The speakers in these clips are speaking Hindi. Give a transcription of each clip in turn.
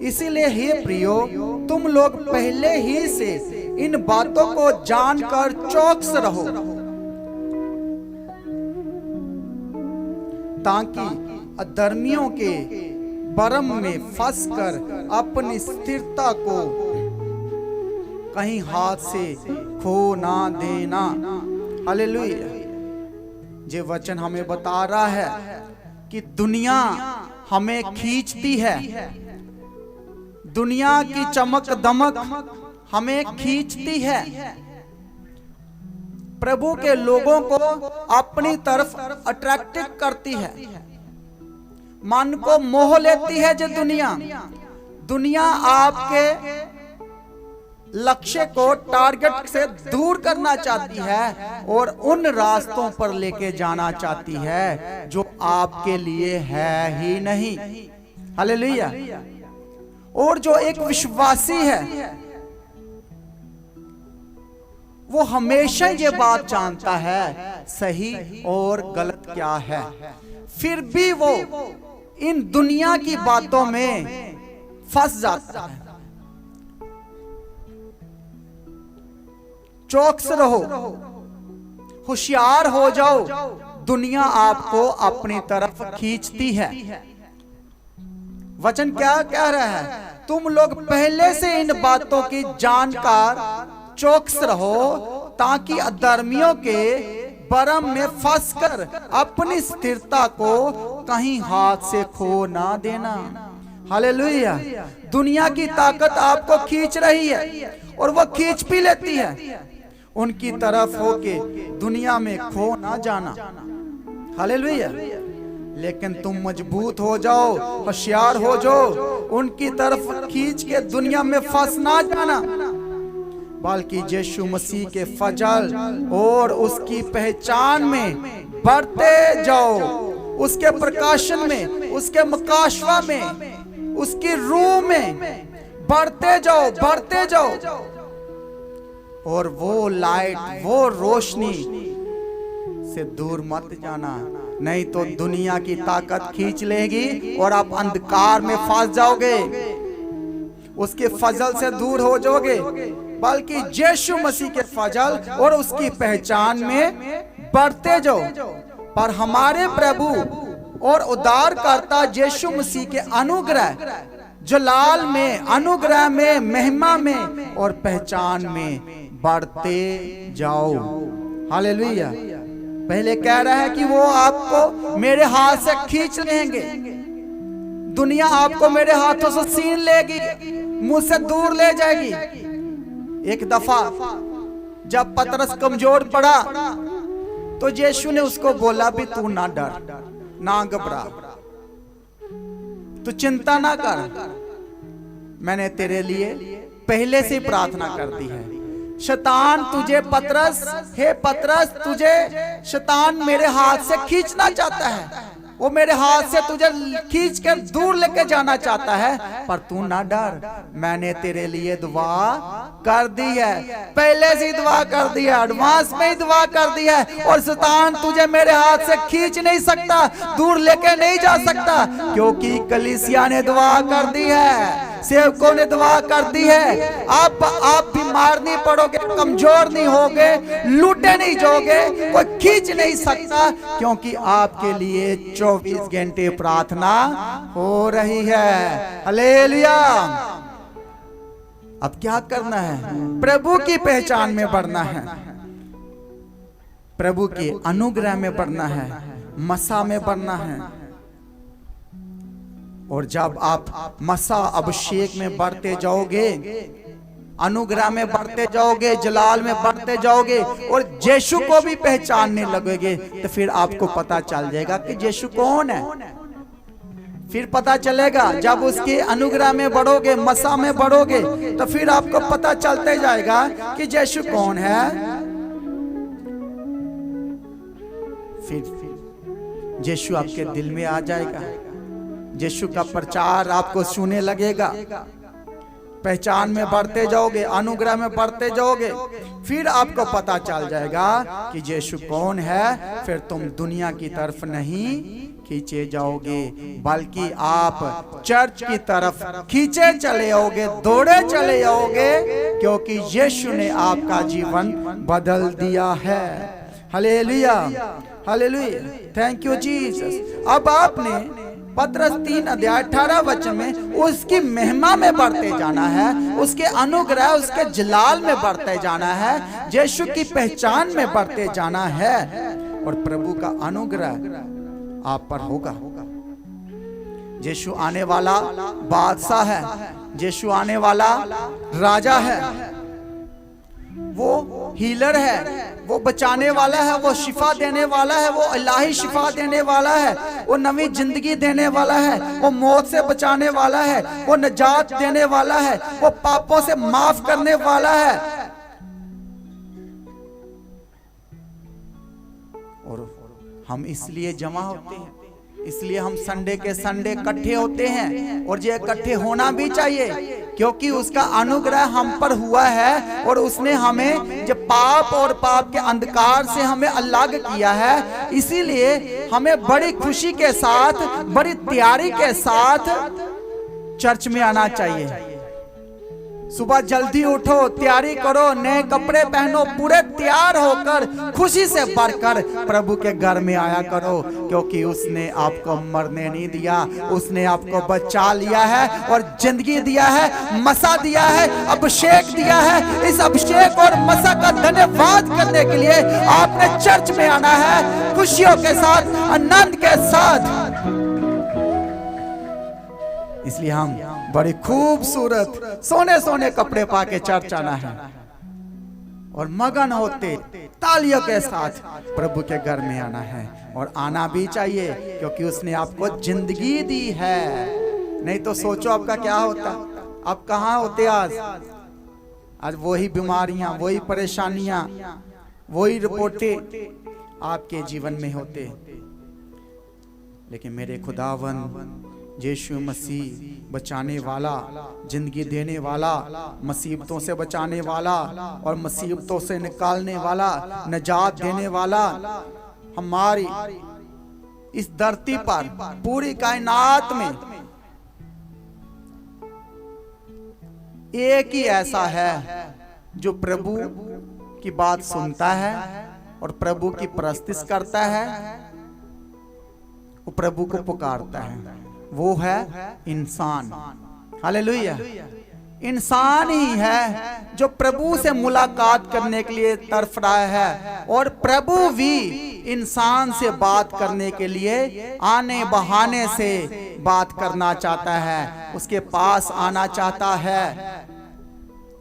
इसीलिए हे प्रियो, तुम लोग पहले ही से इन बातों को जानकर चौकस रहो, ताकि अधर्मियों के भरम में फंसकर अपनी स्थिरता को कहीं हाथ से खो ना देना। हालेलुया। ये वचन हमें बता रहा है कि दुनिया हमें खींचती है, दुनिया की चमक दमक हमें खींचती है, प्रभु के लोगों को अपनी तरफ अट्रैक्टिव करती है, मन को मोह लेती है। जो दुनिया आपके लक्ष्य को टारगेट से दूर करना चाहती है और उन रास्तों पर लेके जाना चाहती है जो आपके लिए है ही नहीं। हालेलुया। और जो एक विश्वासी है वो हमेशा ये बात जानता है सही और गलत क्या है, फिर भी वो इन दुनिया की बातों में फंस जाता है। चौकस रहो, होशियार हो जाओ, दुनिया आपको अपनी तरफ खींचती है। वचन क्या कह रहा है? तुम लोग पहले से इन बातों की जानकार चौकस रहो, ताकि अधर्मियों के भरम में फंसकर अपनी स्थिरता को कहीं हाथ से खो ना देना। हालेलुया। दुनिया की ताकत आपको खींच रही है और वो खींच भी लेती है, उनकी तरफ होके दुनिया में खो ना जाना। हालेलुया। लेकिन तुम मजबूत हो जाओ, होशियार हो जाओ, उनकी तरफ खींच के दुनिया में फंस ना जाना, बल्कि यीशु मसीह के फजल और उसकी पहचान में बढ़ते जाओ, उसके प्रकाशन में, उसके मकाशवा में, उसकी रूह में बढ़ते जाओ, बढ़ते जाओ। और वो लाइट, वो रोशनी से दूर मत जाना, नहीं तो दुनिया की ताकत खींच लेगी और आप अंधकार में फंस जाओगे, उसके फजल से दूर हो जाओगे। बल्कि यीशु मसीह के फजल और उसकी पहचान में बढ़ते जाओ। पर हमारे प्रभु और उद्धारकर्ता यीशु मसीह के अनुग्रह, जलाल में, अनुग्रह में, महिमा में और पहचान में बढ़ते जाओ। हालेलुया। पहले कह रहा है कि वो आपको मेरे हाथ से खींच लेंगे, दुनिया आपको मेरे हाथों से छीन लेगी, मुझसे दूर ले जाएगी। एक दफा जब पतरस कमजोर पड़ा तो यीशु ने उसको बोला भी तू ना डर, ना घबरा, तू चिंता ना कर, मैंने तेरे लिए पहले से प्रार्थना कर दी है। शैतान तुझे पतरस, हे पतरस, तुझे शैतान मेरे हाथ से खींचना चाहता है, वो मेरे हाथ से तुझे खींच कर दूर लेके जाना चाहता है, पर तू ना डर, मैंने तेरे लिए दुआ कर दी है, पहले से दुआ कर दी है, एडवांस में ही दुआ कर दी है। और शैतान तुझे मेरे हाथ से खींच नहीं सकता, दूर लेके नहीं जा सकता, क्योंकि कलीसिया ने दुआ कर दी है, सेवकों ने दुआ कर दी है। आप बीमार नहीं पड़ोगे, कमजोर नहीं होगे, लूटे नहीं जाओगे, कोई खींच नहीं सकता, क्योंकि आपके लिए 24 घंटे प्रार्थना हो रही है। हालेलुया। अब क्या करना है? प्रभु की पहचान में बढ़ना है, प्रभु के अनुग्रह में बढ़ना है, मसा में बढ़ना है। और जब आप मसा अभिषेक में बढ़ते जाओगे, अनुग्रह में बढ़ते जाओगे, जलाल में बढ़ते जाओगे और यीशु को भी पहचानने लगोगे, तो फिर आपको पता चल जाएगा कि यीशु कौन है। फिर पता चलेगा, जब उसके अनुग्रह में बढ़ोगे, मसा में बढ़ोगे, तो फिर आपको पता चलते जाएगा कि यीशु कौन है। फिर यीशु आपके दिल में आ जाएगा, यीशु का प्रचार आपको सुनने लगेगा, पहचान में बढ़ते जाओगे, अनुग्रह में बढ़ते जाओगे, फिर आपको पता चल जाएगा कि यीशु कौन है। फिर तुम दुनिया की तरफ नहीं खींचे जाओगे, बल्कि आप चर्च की तरफ खींचे चले आओगे, दौड़े चले आओगे, क्योंकि यीशु ने आपका जीवन बदल दिया है। Hallelujah, hallelujah, thank you Jesus. अब आपने पत्रस 3 अध्याय 18 वचन में उसकी महिमा में बढ़ते जाना है, उसके अनुग्रह, उसके जलाल में बढ़ते जाना है, यीशु की पहचान में बढ़ते जाना है, और प्रभु का अनुग्रह आप पर होगा। यीशु आने वाला बादशाह है, यीशु आने वाला राजा है, वो हीलर है, वो बचाने वाला है, वो शिफा देने वाला है, वो इलाही शिफा देने वाला है, वो नवी जिंदगी देने वाला है, वो मौत से बचाने वाला है, वो निजात देने वाला है, वो पापों से माफ करने वाला है। और हम इसलिए जमा होते हैं, इसलिए हम संडे के संडे इकट्ठे होते हैं, और ये इकट्ठे होना भी चाहिए, क्योंकि उसका अनुग्रह हम पर हुआ है, और उसने हमें जब पाप और पाप के अंधकार से हमें अलग किया है। इसीलिए हमें बड़ी खुशी के साथ, बड़ी तैयारी के साथ चर्च में आना चाहिए। सुबह जल्दी उठो, तैयारी करो, नए कपड़े पहनो, पूरे तैयार होकर खुशी से भरकर प्रभु के घर में आया करो, क्योंकि उसने आपको मरने नहीं दिया, उसने आपको बचा लिया है और जिंदगी दिया है, मसा दिया है, अभिषेक दिया है। इस अभिषेक और मसा का धन्यवाद करने के लिए आपने चर्च में आना है, खुशियों के साथ, आनंद के साथ। इसलिए हम बड़ी खूबसूरत सोने सोने कपड़े पाके चर्च आना है, और मगन होते तालियों के साथ प्रभु के घर में आना है, और आना भी चाहिए, क्योंकि उसने आपको जिंदगी दी है। नहीं तो सोचो आपका क्या होता, आप कहाँ होते आज वही बीमारियां, वही परेशानियां, वही रिपोर्टें आपके जीवन में होते। लेकिन मेरे खुदावन यीशु मसीह बचाने वाला, जिंदगी देने वाला, मुसीबतों से बचाने वाला और मुसीबतों से निकालने वाला, निजात देने वाला, हमारी इस धरती पर, पूरी कायनात में एक ही ऐसा है जो प्रभु की बात सुनता है और प्रभु की परस्तिश करता है, वो प्रभु को पुकारता है, वो है इंसान। हालेलुया, इंसान ही है जो प्रभु से मुलाकात करने के लिए तड़फ रहा है, और प्रभु भी इंसान से बात करने के लिए आने बहाने से बात करना चाहता है, उसके पास आना चाहता है।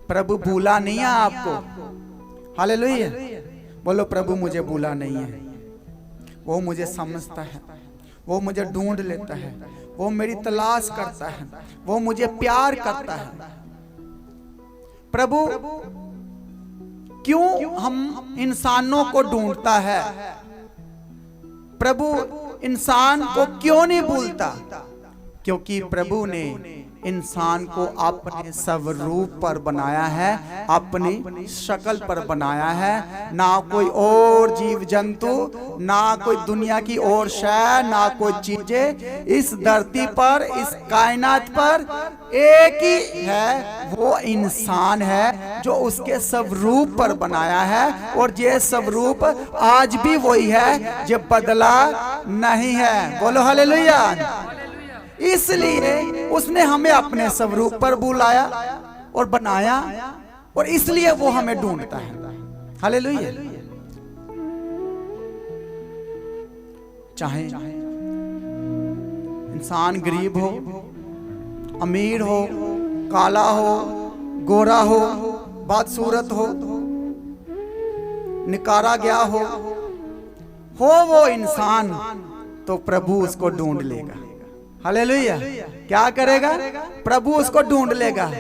प्रभु भूला नहीं है आपको। हालेलुया, बोलो प्रभु मुझे भूला नहीं है, वो मुझे समझता है, वो मुझे ढूंढ लेता है, वो मेरी तलाश करता है, वो मुझे प्यार करता है। प्रभु क्यों हम इंसानों को ढूंढता है? प्रभु इंसान को क्यों नहीं भूलता? क्योंकि प्रभु ने इंसान को अपने स्वरूप पर बनाया है, अपनी शक्ल पर बनाया है। ना कोई और जीव जंतु, ना कोई दुनिया की और शय, ना कोई चीजें इस धरती पर, इस कायनात पर एक ही है, वो इंसान है जो उसके स्वरूप पर बनाया है, और ये स्वरूप आज भी वही है, जो बदला नहीं है। बोलो हालेलुया। इसलिए उसने हमें अपने स्वरूप पर बुलाया और बनाया, और इसलिए वो हमें ढूंढता है। हालेलुया। चाहे इंसान गरीब हो, अमीर हो, काला हो, गोरा हो, बदसूरत हो, निकारा गया हो वो इंसान, तो प्रभु उसको ढूंढ लेगा। हालेलुया। क्या करेगा? प्रभु उसको ढूंढ लेगा।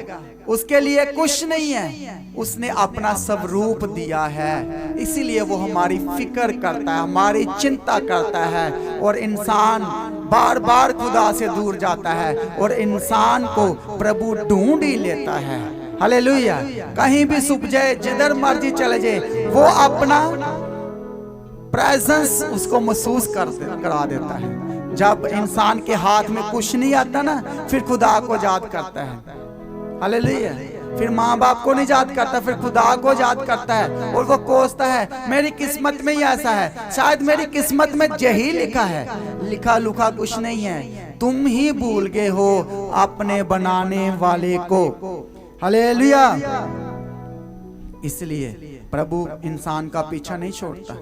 उसके लिए कुछ नहीं है, उसने अपना स्वरूप दिया है, इसीलिए वो हमारी फिक्र करता है, हमारी चिंता करता है, और इंसान बार बार खुदा से दूर जाता है, और इंसान को प्रभु ढूंढ ही लेता है। हालेलुया। कहीं भी छुप जाए, जिधर मर्जी चले जाए, वो अपना प्रेजेंस उसको महसूस करा देता है। जब इंसान के हाथ में कुछ नहीं आता ना, फिर खुदा को याद करता है। हालेलुया। फिर माँ बाप को नहीं याद करता, फिर खुदा को याद करता है और वो कोसता है मेरी किस्मत में ही ऐसा है, शायद मेरी किस्मत में यही लिखा है। लिखा लुखा कुछ नहीं है, तुम ही भूल गए हो अपने बनाने वाले को। हालेलुया। इसलिए प्रभु इंसान का पीछा नहीं छोड़ता,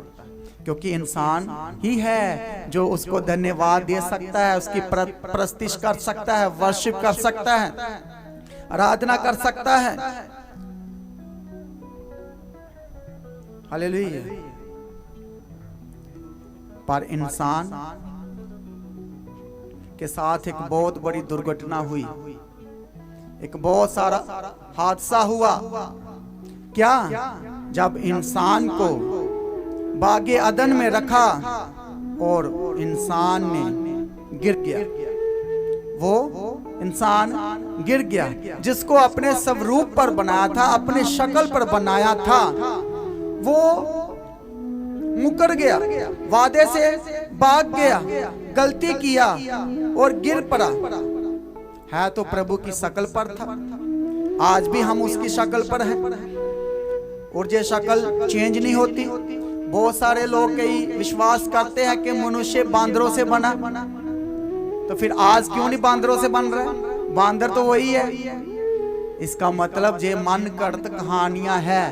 क्योंकि इंसान ही है जो उसको धन्यवाद दे सकता है, उसकी प्रस्तिश कर सकता है, वर्शिप कर सकता है, आराधना कर सकता है। हालेलुया। पर इंसान के साथ एक बहुत बड़ी दुर्घटना हुई, एक बहुत सारा हादसा हुआ। क्या? जब इंसान को बागे अदन में रखा और इंसान ने गिर गया, वो इंसान गिर गया जिसको अपने स्वरूप पर बनाया था, अपने शक्ल पर बनाया था, वो मुकर गया, वादे से भाग गया, गलती किया और गिर पड़ा। है तो प्रभु की शक्ल पर था, आज भी हम उसकी शक्ल पर हैं और ये शक्ल चेंज नहीं होती। बहुत सारे लोग कई विश्वास करते हैं कि मनुष्य बांदरों से बना, तो फिर आज क्यों नहीं बांदरों से बन रहा है? बांदर तो वही है। इसका मतलब ये मन गढ़ंत कहानियां है।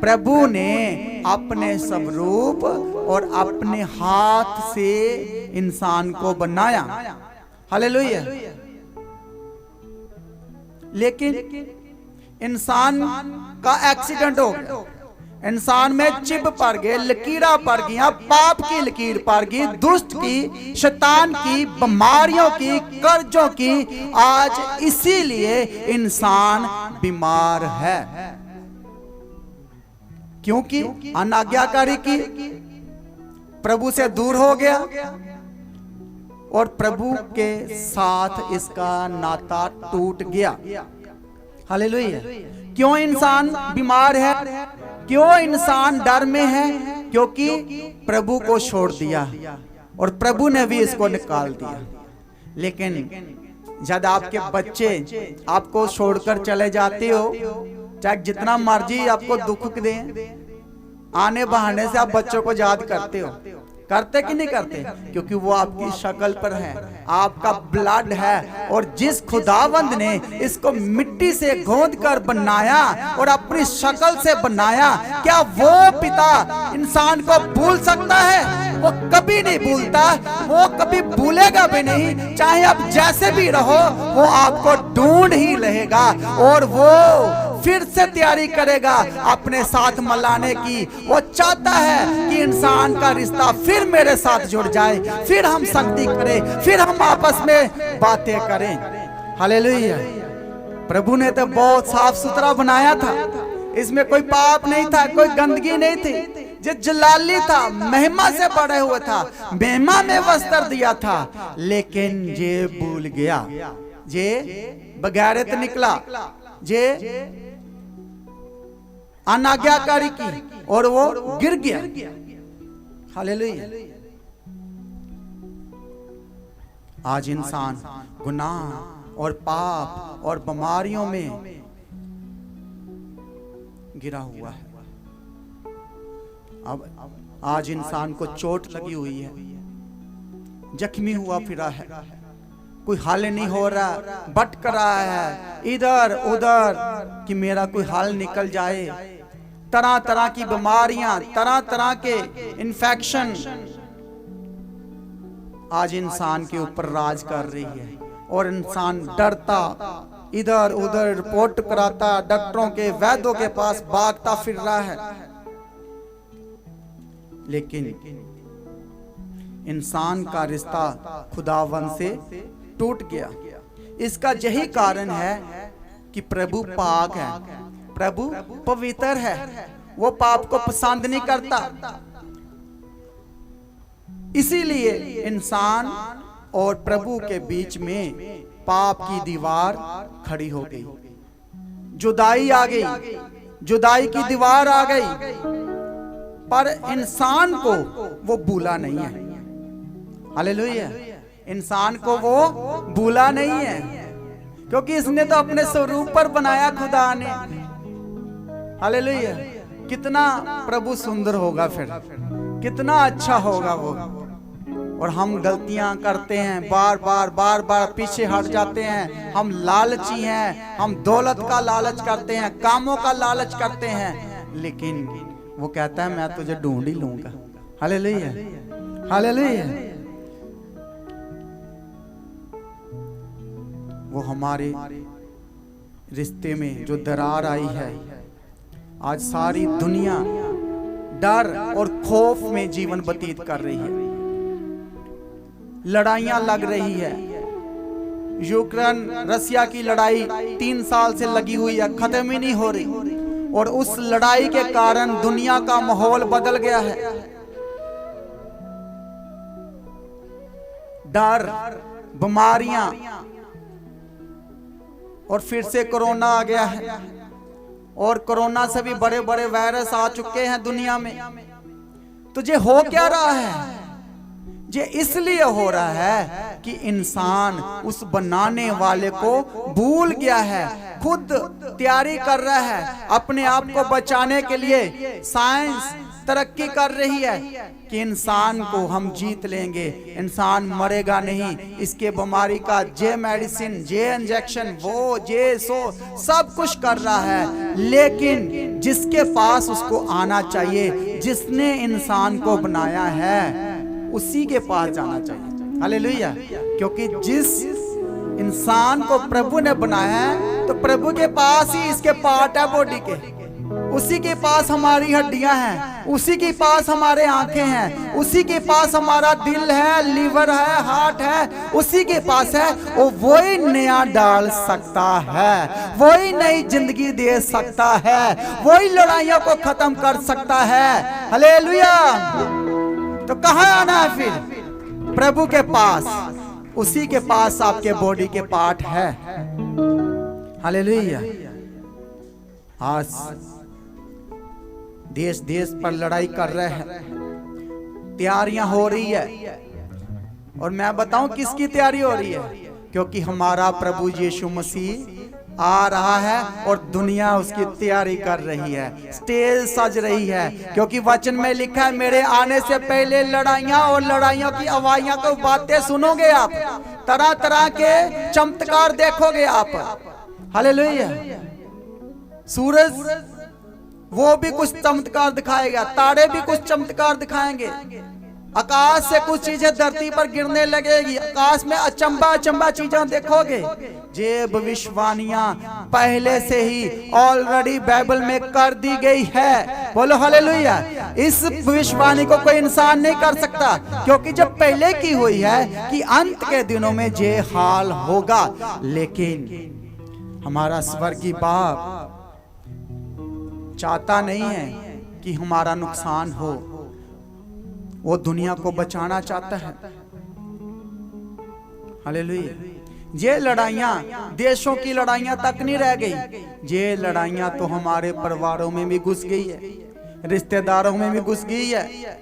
प्रभु ने अपने स्वरूप और अपने हाथ से इंसान को बनाया। हालेलुया। लेकिन इंसान का एक्सीडेंट हो गया, इंसान में चिब पड़ गए, लकीरा पड़ गई, पाप की लकीर पड़ गई, दुष्ट की, शैतान की, बीमारियों की, कर्जों की। आज इसीलिए इंसान बीमार है, क्योंकि अनाज्ञाकारी की, प्रभु से दूर हो गया और प्रभु के साथ इसका नाता टूट गया। हालेलुया। क्यों इंसान बीमार है? क्यों इंसान डर में है? क्योंकि प्रभु को छोड़ दिया और प्रभु ने भी इसको निकाल दिया। लेकिन जब आपके बच्चे आपको छोड़कर चले जाते हो, चाहे जितना मर्जी आपको दुख दें, आने बहाने से आप बच्चों को याद करते हो। करते कि नहीं करते? क्योंकि वो आपकी शक्ल पर है, आपका ब्लड है। और जिस खुदावंद ने इसको मिट्टी से गोंद कर बनाया और अपनी शक्ल से बनाया, क्या वो पिता इंसान को भूल सकता है? वो कभी नहीं भूलता, वो कभी भूलेगा भी नहीं। चाहे आप जैसे भी रहो, वो आपको ढूंढ ही रहेगा और वो फिर से तैयारी करेगा अपने साथ मिलाने की। वो चाहता है कि इंसान का रिश्ता फिर मेरे साथ जुड़ जाए, फिर हम संगति करें, फिर हम आपस में बातें करें। हालेलुया। प्रभु ने तो बहुत साफ सुथरा बनाया था, इसमें कोई पाप नहीं था, कोई गंदगी नहीं थी। जो जलाली था, महिमा से बड़े हुए था, महिमा में वस्त्र दिया था। लेकिन ये भूल गया, ये बगैरत निकला, ये अनाज्ञाकारी की और वो गिर गया। हालेलुया। आज इंसान गुनाह और पाप और बीमारियों में गिरा हुआ है। अब आज इंसान को चोट लगी हुई है, जख्मी हुआ फिरा है, कोई हाल नहीं हो रहा, भटक रहा है इधर उधर कि मेरा कोई हाल निकल जाए। तरह तरह की बीमारियां, तरह तरह के इन्फेक्शन आज इंसान के ऊपर राज कर रही है और इंसान डरता, इधर उधर रिपोर्ट कराता, डॉक्टरों के, वैद्यों के पास भागता फिर रहा है। लेकिन इंसान का रिश्ता खुदावन से टूट गया। इसका यही कारण है कि प्रभु पाक है, प्रभु पवित्र है, वो पाप को पसंद नहीं करता। इसीलिए इंसान और प्रभु के बीच में पाप की दीवार खड़ी हो गई, जुदाई आ गई, जुदाई की दीवार आ गई। पर इंसान को वो भूला नहीं है। हालेलुया। इंसान को वो भूला नहीं है, क्योंकि इसने तो अपने स्वरूप पर बनाया खुदा ने। हालेलुया। कितना प्रभु सुंदर होगा, फिर कितना अच्छा होगा वो। और हम गलतियां करते हैं, बार बार पीछे हट जाते हैं। हम लालची हैं, हम दौलत का लालच करते हैं, कामों का लालच करते हैं, लेकिन वो कहता है मैं तुझे ढूंढ ही लूंगा। Hallelujah, hallelujah. वो हमारे रिश्ते में जो दरार आई है, आज सारी दुनिया डर और खौफ में जीवन व्यतीत कर रही है। लड़ाइयां लग रही है। यूक्रेन रसिया की लड़ाई 3 साल से लगी हुई है, खत्म ही नहीं हो रही। और उस लड़ाई के कारण दुनिया का माहौल बदल गया है। डर, बीमारियां, और फिर से कोरोना आ गया है। और कोरोना से भी बड़े बड़े वायरस आ चुके हैं दुनिया में। तो ये हो क्या रहा है? ये इसलिए हो रहा है कि इंसान उस बनाने वाले को भूल गया है, खुद तैयारी कर रहा है अपने आप को बचाने के लिए। साइंस तरक्की कर रही है कि इंसान को हम जीत लेंगे, इंसान मरेगा नहीं। इसके बीमारी का जे मेडिसिन, जे इंजेक्शन, वो जे सो सब कुछ कर रहा है, लेकिन जिसके पास उसको आना चाहिए, जिसने इंसान को बनाया है, उसी के पास जाना चाहिए। हालेलुया। क्योंकि जिस इंसान को प्रभु ने बनाया है, तो प्रभु के पास ही इसके पार्ट है बॉडी के, उसी के पास हमारी हड्डियां हैं, उसी के पास हमारे आंखें हैं, उसी के पास हमारा दिल है, लीवर है, हार्ट है, उसी के पास है। और वही नया डाल सकता है, वही नई जिंदगी दे सकता है, वही लड़ाइयों को खत्म कर सकता है। हालेलुया। तो कहाँ आना है फिर? प्रभु के पास, उसी के पास आपके बॉडी के पार्ट है। हालेलुया। आज देश देश पर लड़ाई कर रहे हैं, तैयारियां हो रही है। और मैं बताऊं किसकी तैयारी हो रही है? क्योंकि हमारा प्रभु यीशु मसीह आ रहा है और दुनिया उसकी तैयारी कर रही है, स्टेज सज रही है। क्योंकि वचन में लिखा है, मेरे आने से पहले लड़ाइयां और लड़ाइयों की आवाज़ों को बातें सुनोगे आप, तरह तरह के चमत्कार देखोगे आप। हालेलुया। सूरज वो भी कुछ चमत्कार दिखाएगा, तारे भी कुछ चमत्कार दिखाएंगे, आकाश से कुछ चीजें धरती पर गिरने लगेगी, आकाश में अचंबा अचंबा चीजें देखोगे। ये भविष्यवाणियां पहले से ही ऑलरेडी बाइबल में कर दी गई है। बोलो हालेलुया। इस भविष्यवाणी को कोई इंसान नहीं कर सकता, क्योंकि जब पहले की हुई है कि अंत के दिनों में ये हाल होगा। लेकिन हमारा स्वर्गीय बाप चाहता नहीं है कि हमारा नुकसान हो, वो दुनिया को बचाना चाहता है। हालेलुया। ये लड़ाइयां देशों की लड़ाइयां तक नहीं रह गई, ये लड़ाइयां तो हमारे परिवारों में भी घुस गई है, रिश्तेदारों में भी घुस गई है,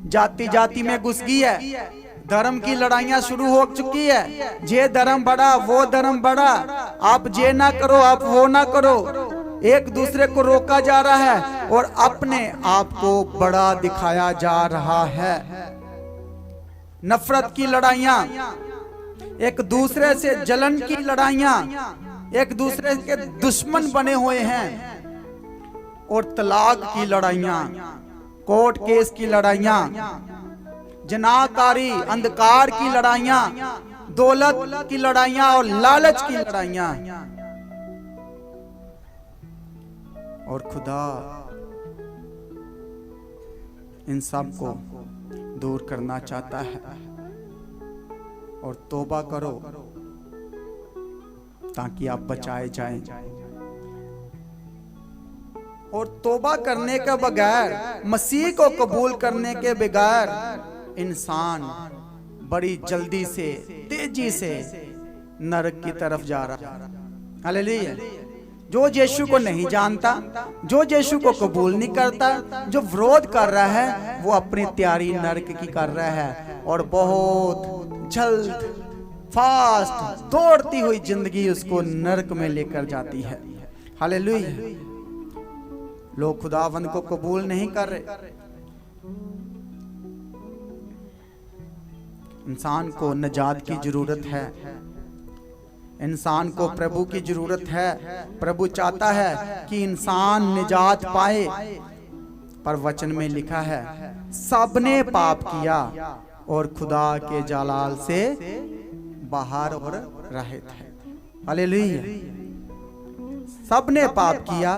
जाति जाति में घुस गई है। धर्म की लड़ाइयां शुरू हो चुकी है। ये धर्म बड़ा, वो धर्म बड़ा, आप ये ना करो, आप वो ना करो। एक दूसरे को रोका जा रहा है और अपने आप को बड़ा दिखाया जा रहा है। नफरत की लड़ाइयां, एक दूसरे से जलन की लड़ाइयां, एक दूसरे के दुश्मन बने हुए हैं। और तलाक की लड़ाइयां, कोर्ट केस की लड़ाइयां, जनाकारी अंधकार की लड़ाइयां, दौलत की लड़ाइयां और लालच की लड़ाइयां। और खुदा इन सब को दूर करना चाहता है। और तौबा करो ताकि आप बचाए जाएं। और तौबा करने के बगैर, मसीह को कबूल करने के बगैर, इंसान बड़ी जल्दी से, तेजी से नरक की तरफ जा रहा है। हालेलुया। जो यीशु को नहीं जानता, जो यीशु को कबूल नहीं करता, जो विरोध कर रहा है, वो अपनी तैयारी नरक की कर रहा है और बहुत जल्द फास्ट दौड़ती हुई जिंदगी उसको नरक में लेकर जाती है। हालेलुया। लोग खुदावंद को कबूल नहीं कर रहे। इंसान को निजात की जरूरत है, इंसान को प्रभु की जरूरत है। प्रभु चाहता है कि इंसान निजात पाए, पर वचन में लिखा है सबने पाप किया और खुदा के जलाल से बाहर और रहित है। हालेलुया। सबने पाप किया,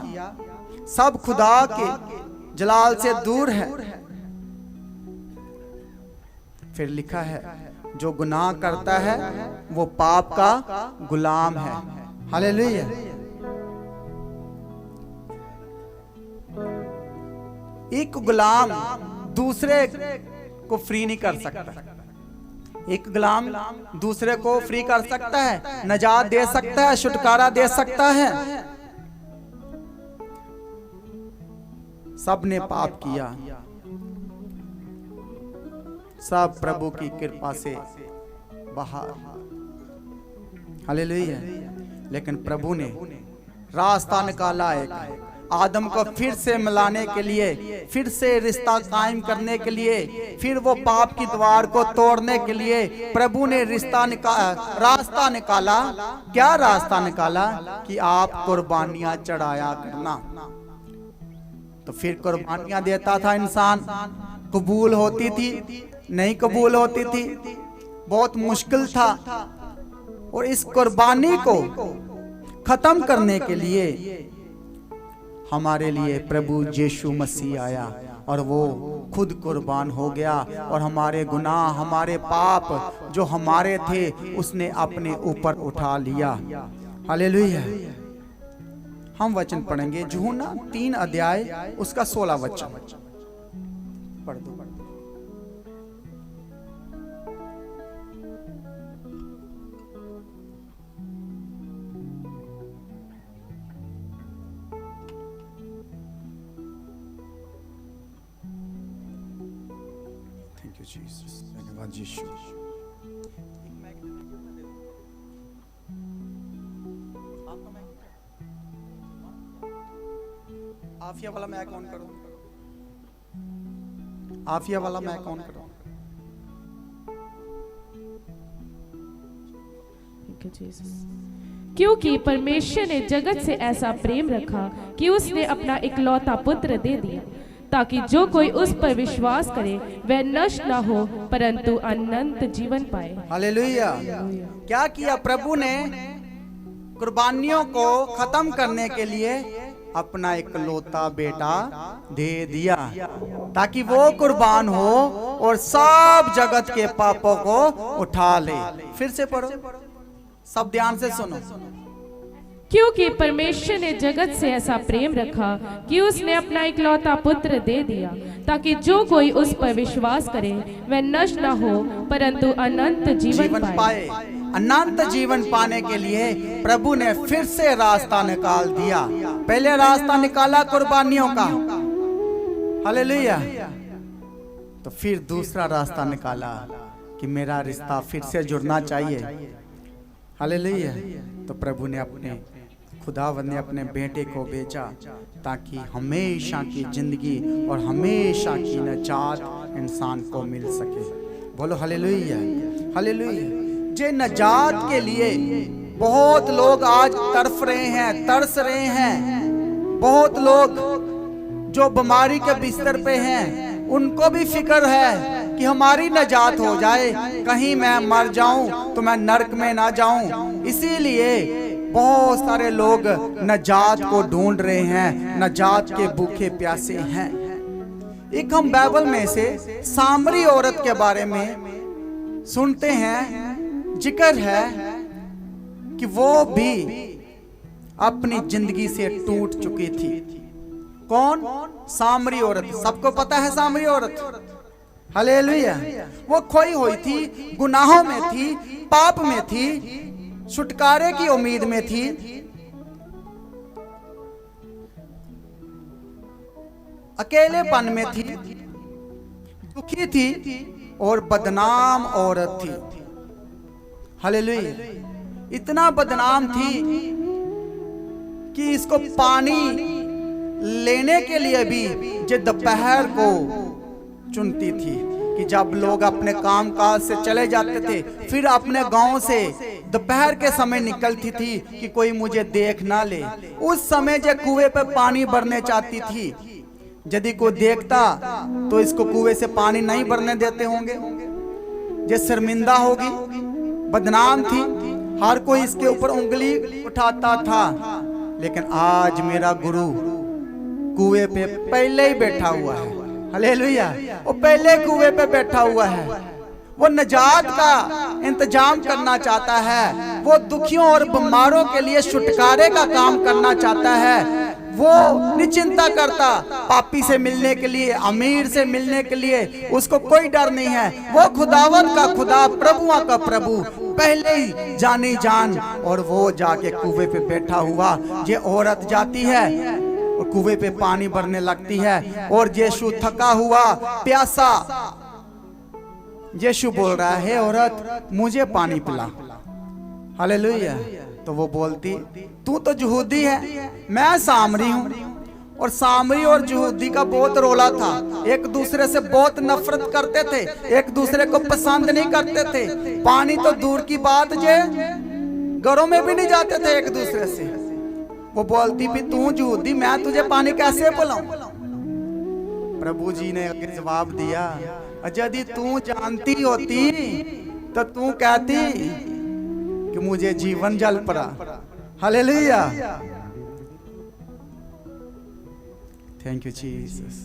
सब खुदा के जलाल से दूर है। फिर लिखा है जो गुनाह करता है वो पाप का गुलाम है। हालेलुया। एक गुलाम दूसरे को फ्री नहीं कर सकता। एक गुलाम दूसरे को फ्री कर सकता है, नजात दे सकता है, छुटकारा दे सकता है। सबने पाप किया, सब प्रभु की कृपा से बाहर। हालेलुया। लेकिन प्रभु ने रास्ता निकाला, एक आदम को फिर से मिलाने के लिए, फिर से रिश्ता कायम करने के लिए, फिर वो पाप की दीवार को तोड़ने के लिए प्रभु ने रास्ता निकाला। क्या रास्ता निकाला? कि आप कुर्बानियां चढ़ाया करना। तो फिर कुर्बानियां देता था इंसान, कबूल होती थी, नहीं कबूल होती थी, बहुत मुश्किल था। और इस कुर्बानी को खत्म करने के लिए हमारे लिए प्रभु यीशु मसीह आया और वो खुद कुर्बान हो गया और हमारे गुनाह, हमारे पाप जो हमारे थे उसने अपने ऊपर उठा लिया। हालेलुया। हम वचन पढ़ेंगे यूहन्ना 3 अध्याय उसका 16 वचन पढ़ दो। धन्यवाद यीशु। आफिया वाला मैं कौन करूं? आफिया वाला मैं कौन करूं? क्योंकि परमेश्वर ने जगत से ऐसा प्रेम रखा कि उसने अपना इकलौता पुत्र दे दिया, ताकि जो कोई उस पर विश्वास करे वह नष्ट ना हो परंतु अनंत जीवन पाए। हालेलुया। क्या किया प्रभु ने? कुर्बानियों को खत्म करने के लिए अपना इकलौता बेटा दे दिया, ताकि वो कुर्बान हो और सब जगत के पापों को उठा ले। फिर से पढ़ो, सब ध्यान से सुनो। क्योंकि परमेश्वर ने जगत से ऐसा प्रेम रखा कि उसने अपना इकलौता पुत्र दे दिया, ताकि जो कोई उस पर विश्वास करे वह नष्ट न हो परंतु अनंत जीवन पाए। अनंत जीवन पाने के लिए प्रभु ने फिर से रास्ता निकाल दिया। पहले रास्ता निकाला कुर्बानियों का, हालेलुया। तो फिर दूसरा रास्ता निकाला कि मेरा रिश्ता फिर से जुड़ना चाहिए, हालेलुया। तो प्रभु ने अपने खुदावंद ने अपने बेटे को भेजा ताकि हमेशा की जिंदगी और हमेशा की निजात इंसान को मिल सके। बोलो हालेलुया, हालेलुया। जे निजात के लिए बहुत लोग आज तड़फ रहे हैं, तरस रहे हैं। बहुत लोग जो बीमारी के बिस्तर पे हैं उनको भी फिक्र है कि हमारी निजात हो जाए, कहीं मैं मर जाऊं तो मैं नरक में ना जाऊं। इसीलिए बहुत सारे लोग निजात को ढूंढ रहे हैं, निजात के भूखे प्यासे हैं। एक हम बाइबल में से सामरी औरत के बारे में सुनते हैं, जिक्र है कि वो भी अपनी जिंदगी से टूट चुकी थी। कौन? सामरी औरत। सबको पता है सामरी औरत, हालेलुया। वो खोई हुई थी, गुनाहों में थी, पाप में थी, छुटकारे की उम्मीद में थी। अकेलेपन में थी, दुखी थी और बदनाम औरत थी। हालेलुया। इतना बदनाम थी कि इसको पानी लेने के लिए भी जो दोपहर को चुनती थी कि जब लोग अपने काम काज से चले जाते थे, फिर अपने गांव से दोपहर के समय निकलती थी कि कोई मुझे देख ना ले। उस समय जो कुएं पे पानी भरने चाहती थी, यदि कोई देखता तो इसको कुएं से पानी नहीं भरने देते होंगे। ये शर्मिंदा होगी, बदनाम थी, हर कोई इसके ऊपर उंगली उठाता था। लेकिन आज मेरा गुरु कुएं पे पहले ही बैठा हुआ है। हालेलुया। वो पहले कुएं पे बैठा हुआ है। वो निजात का इंतजाम करना चाहता है। वो दुखियों और बीमारों के लिए छुटकारे का काम करना चाहता है। वो निश्चिंता करता पापी से मिलने के लिए, अमीर से मिलने के लिए उसको कोई डर नहीं है। वो खुदावन का खुदा, प्रभुआ का प्रभु पहले ही जानी जान। और वो जाके कुएं पे बैठा हुआ, ये औरत जाती है और कुएं पे पानी भरने लगती है। और यीशु थका हुआ, प्यासा, यीशु बोल रहा है, औरत मुझे पानी पिला। हालेलुया। तो वो बोलती, तू तो यहूदी है, मैं सामरी हूं। और सामरी और यहूदी का बहुत रोला था, एक दूसरे से बहुत नफरत करते थे, एक दूसरे को पसंद नहीं करते थे। पानी तो दूर की बात, जे घरों में भी नहीं जाते थे एक दूसरे से। वो बोलती भी, तू यहूदी, मैं तुझे पानी कैसे पिलाऊं? प्रभु जी ने जवाब दिया, यदि तू जानती होती तो तू कहती कि मुझे जीवन जल पड़ा। हालेलुया। Thank you Jesus.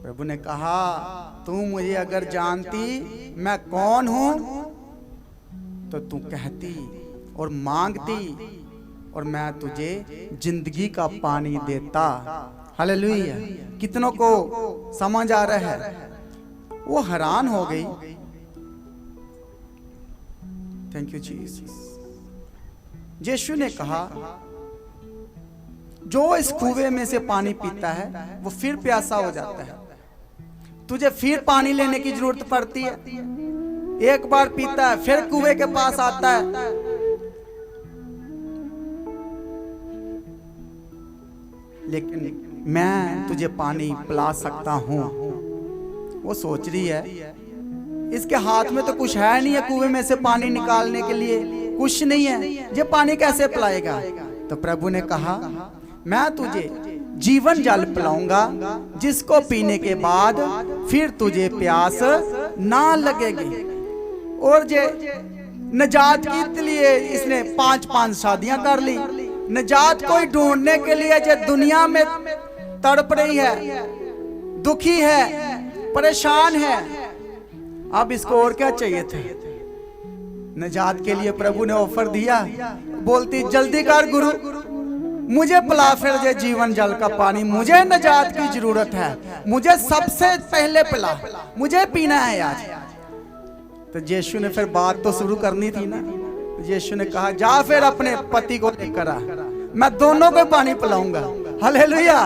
प्रभु ने कहा, तू मुझे अगर जानती मैं कौन हूं तो तू कहती और मांगती और मैं तुझे जिंदगी का पानी देता। हालेलुया। कितनों को समझ आ रहा है? वो हैरान हो गई। Thank you Jesus. यीशु ने कहा, जो इस कुएं में से पानी पीता है वो फिर प्यासा हो जाता है। तुझे फिर पानी लेने की जरूरत पड़ती है। एक बार पीता है, फिर कुएं के पास आता है। लेकिन मैं तुझे पानी पिला सकता हूं। वो सोच रही है, इसके हाथ में तो कुछ है नहीं है कुएं में से पानी निकालने के लिए, कुछ नहीं है, ये पानी कैसे पिलाएगा? तो प्रभु ने कहा, मैं तुझे जीवन जल पिलाऊंगा, जिसको पीने के बाद फिर तुझे प्यास ना लगेगी। और जे निजात के लिए इसने 5 शादियां कर ली। निजात को ढूंढने के लिए जो दुनिया में तड़प रही है, दुखी है, परेशान है, अब इसको और क्या चाहिए था? निजात के लिए प्रभु ने ऑफर दिया। बोलती, जल्दी कर गुरु, मुझे पिला फिर ये जीवन जल का पानी, मुझे निजात की जरूरत है, मुझे सबसे पहले पिला, मुझे पीना है आज। तो यीशु ने फिर बात तो शुरू करनी थी ना। यीशु ने कहा, जा फिर अपने पति को लेकर आ, मैं दोनों को पानी पिलाऊंगा। हालेलुया।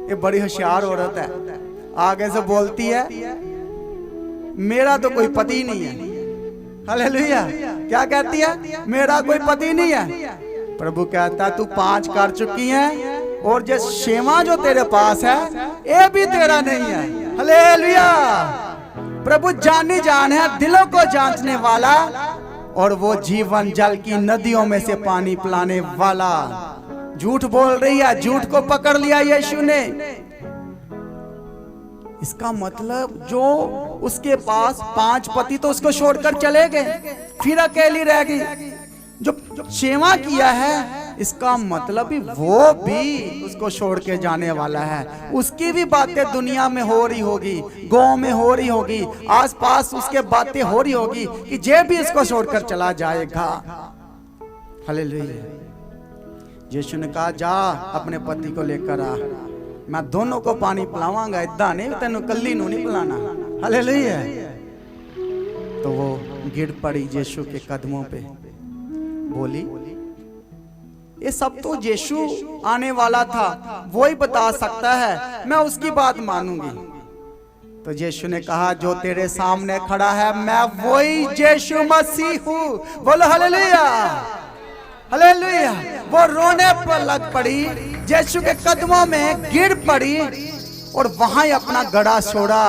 ये बड़ी होशियार औरत है। आगे से बोलती है, मेरा तो कोई पति नहीं है। हालेलुया। क्या कहती है? मेरा कोई पति नहीं है। प्रभु कहता है, तू 5 कर चुकी है और जो 6वां जो तेरे पास है ये भी तेरा नहीं है। हालेलुया। प्रभु जानी जान है, दिलों को जांचने वाला, और वो जीवन जल की नदियों में से पानी पिलाने वाला। झूठ बोल रही है, झूठ को पकड़ लिया यीशु ने। इसका मतलब जो उसके पास 5 पति तो उसको छोड़कर चले गए, फिर अकेली रह गई। जो 6वां किया है, इसका मतलब ही वो भी उसको छोड़ के जाने वाला है। उसकी भी बातें दुनिया में हो रही होगी, गांव में हो रही होगी, आसपास उसके बातें हो रही होगी कि जे भी इसको छोड़कर चला जाएगा। हालेलुया। यीशु ने कहा, जा अपने पति को लेकर आ, मैं दोनों को पानी पिलावांगा, इतना नहीं तेनों कल्ली नू नहीं पिलाना। हालेलुया। तो वो गिर पड़ी यीशु के कदमों पे, बोली, ये सब तो यीशु आने वाला था, वो ही बता सकता है, मैं उसकी बात मानूंगी। तो यीशु ने कहा, जो तेरे सामने खड़ा है मैं वही यीशु मसीह हूँ। बोलो हालेलुया, हालेलुया। वो रोने पर लग पड़ी, यीशु के कदमों में गिर पड़ी और वहां ही अपना गड़ा छोड़ा,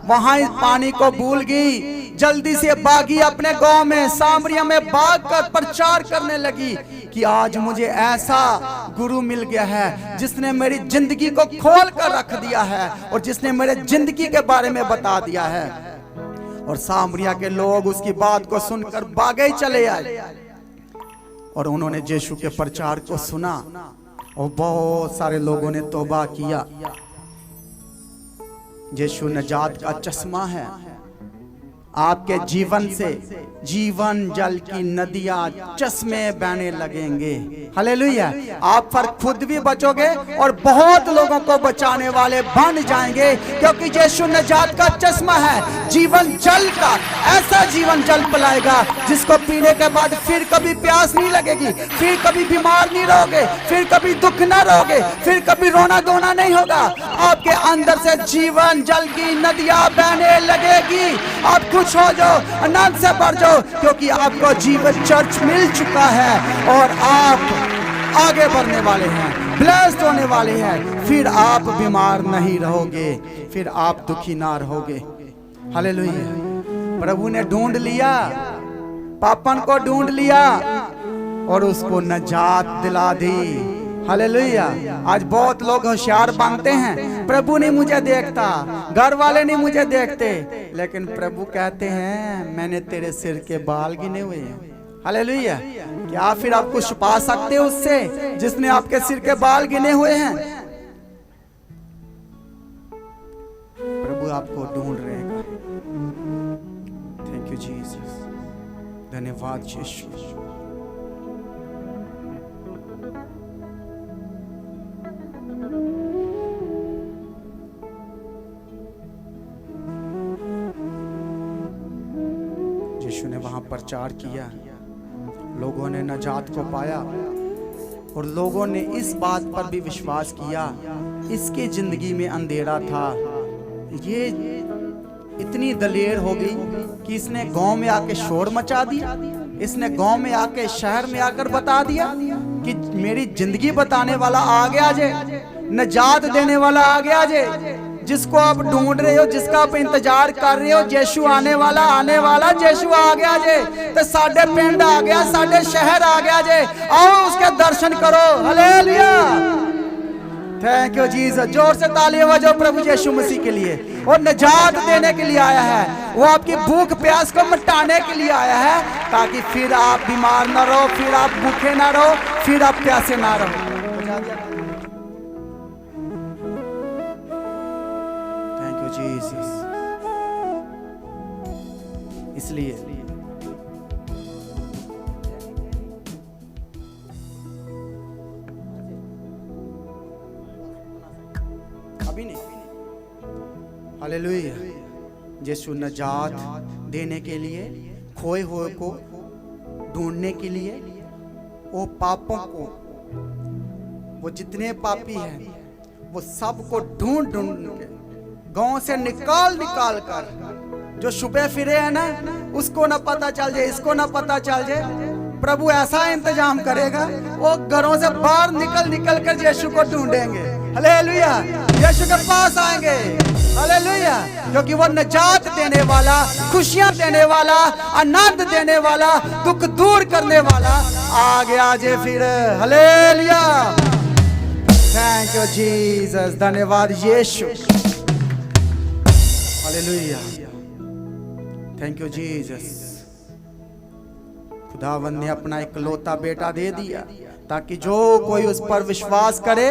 वहां ही पानी को भूल गई। जल्दी से भागी अपने गांव में सामरिया में भाग कर प्रचार करने लगी कि आज मुझे ऐसा गुरु मिल गया है जिसने मेरी जिंदगी को खोल कर रख दिया है और जिसने मेरे जिंदगी के बारे में बता दिया है। और सामरिया के लोग उसकी बात को सुनकर भागे ही चले आए और उन्होंने यीशु के प्रचार को सुना और बहुत सारे लोगों ने तौबा किया। यीशु नजात का चश्मा है। आपके जीवन से जीवन जल की नदियां चश्मे बहने लगेंगे। हालेलुया। आप पर खुद भी बचोगे और बहुत लोगों को बचाने वाले बन जाएंगे, क्योंकि यीशु नजात का चश्मा है, जीवन जल का। ऐसा जीवन जल पिलाएगा जिसको पीने के बाद फिर कभी प्यास नहीं लगेगी, फिर कभी बीमार नहीं रहोगे, फिर कभी दुख ना रहोगे, फिर कभी रोना धोना नहीं होगा। आपके अंदर से जीवन जल की नदियां बहने लगेगी। आप खुश हो जाओ, आनंद से भर जाओ, क्योंकि आपको जीवन चर्च मिल चुका है और आप आगे बढ़ने वाले हैं, ब्लेस्ड होने वाले हैं। फिर आप बीमार नहीं रहोगे, फिर आप दुखी ना रहोगे। हालेलुया। प्रभु ने ढूंढ लिया, पापन को ढूंढ लिया और उसको नजात दिला दी। हालेलुया। आज बहुत लोग होशियार बनते हैं, प्रभु नहीं मुझे देखता, घर वाले नहीं मुझे देखते, लेकिन प्रभु कहते हैं मैंने तेरे सिर के बाल गिने हुए हैं। हालेलुया। क्या फिर आप कुछ पा सकते हो उससे जिसने आपके सिर के बाल गिने हुए हैं? प्रभु आपको ढूंढ रहेगा। Thank you Jesus. धन्यवाद यीशु। यीशु ने वहां प्रचार किया, लोगों ने नजात को पाया और लोगों ने इस बात पर भी विश्वास किया, इसकी जिंदगी में अंधेरा था, ये इतनी दलेर हो गई कि इसने गांव में आके शोर मचा दिया, इसने गांव में आके शहर में आकर बता दिया कि मेरी जिंदगी बताने वाला आ गया जे, नजात देने वाला आ गया जे। जिसको आप ढूंढ रहे हो, जिसका आप इंतजार कर रहे हो, यीशु आने वाला यीशु आ गया जे। तो साडे पिंड आ गया, साडे शहर आ गया जे। आओ उसके दर्शन करो। हालेलुया। Thank you Jesus. जोर से ताली बजाओ प्रभु यीशु मसीह के लिए। और नजात देने के लिए आया है, वो आपकी भूख प्यास को मिटाने के लिए आया है, ताकि फिर आप बीमार ना रहो, फिर आप भूखे ना रहो, फिर आप प्यासे ना रहो। जीसस। इसलिए अभी नहीं। हालेलुया। यीशु नजात देने के लिए, खोए हुए को ढूंढने के लिए, वो पापों को, वो जितने पापी हैं वो सबको ढूंढ के गांव से निकाल कर, जो छुपे फिरे हैं ना, उसको ना पता चल जाए, इसको ना पता चल जाए। प्रभु ऐसा इंतजाम करेगा, वो घरों से बाहर निकल कर यीशु को ढूंढेंगे। हालेलुया। यीशु के पास आएंगे। हालेलुया। क्योंकि वो नजात देने वाला, खुशियां देने वाला, आनंद देने वाला, दुख दूर करने वाला आ गया जे फिर। हालेलुया। Thank you Jesus. धन्यवाद यीशु। हालेलुया। Thank you Jesus. खुदावन ने अपना इकलौता बेटा दे दिया ताकि जो कोई उस पर विश्वास करे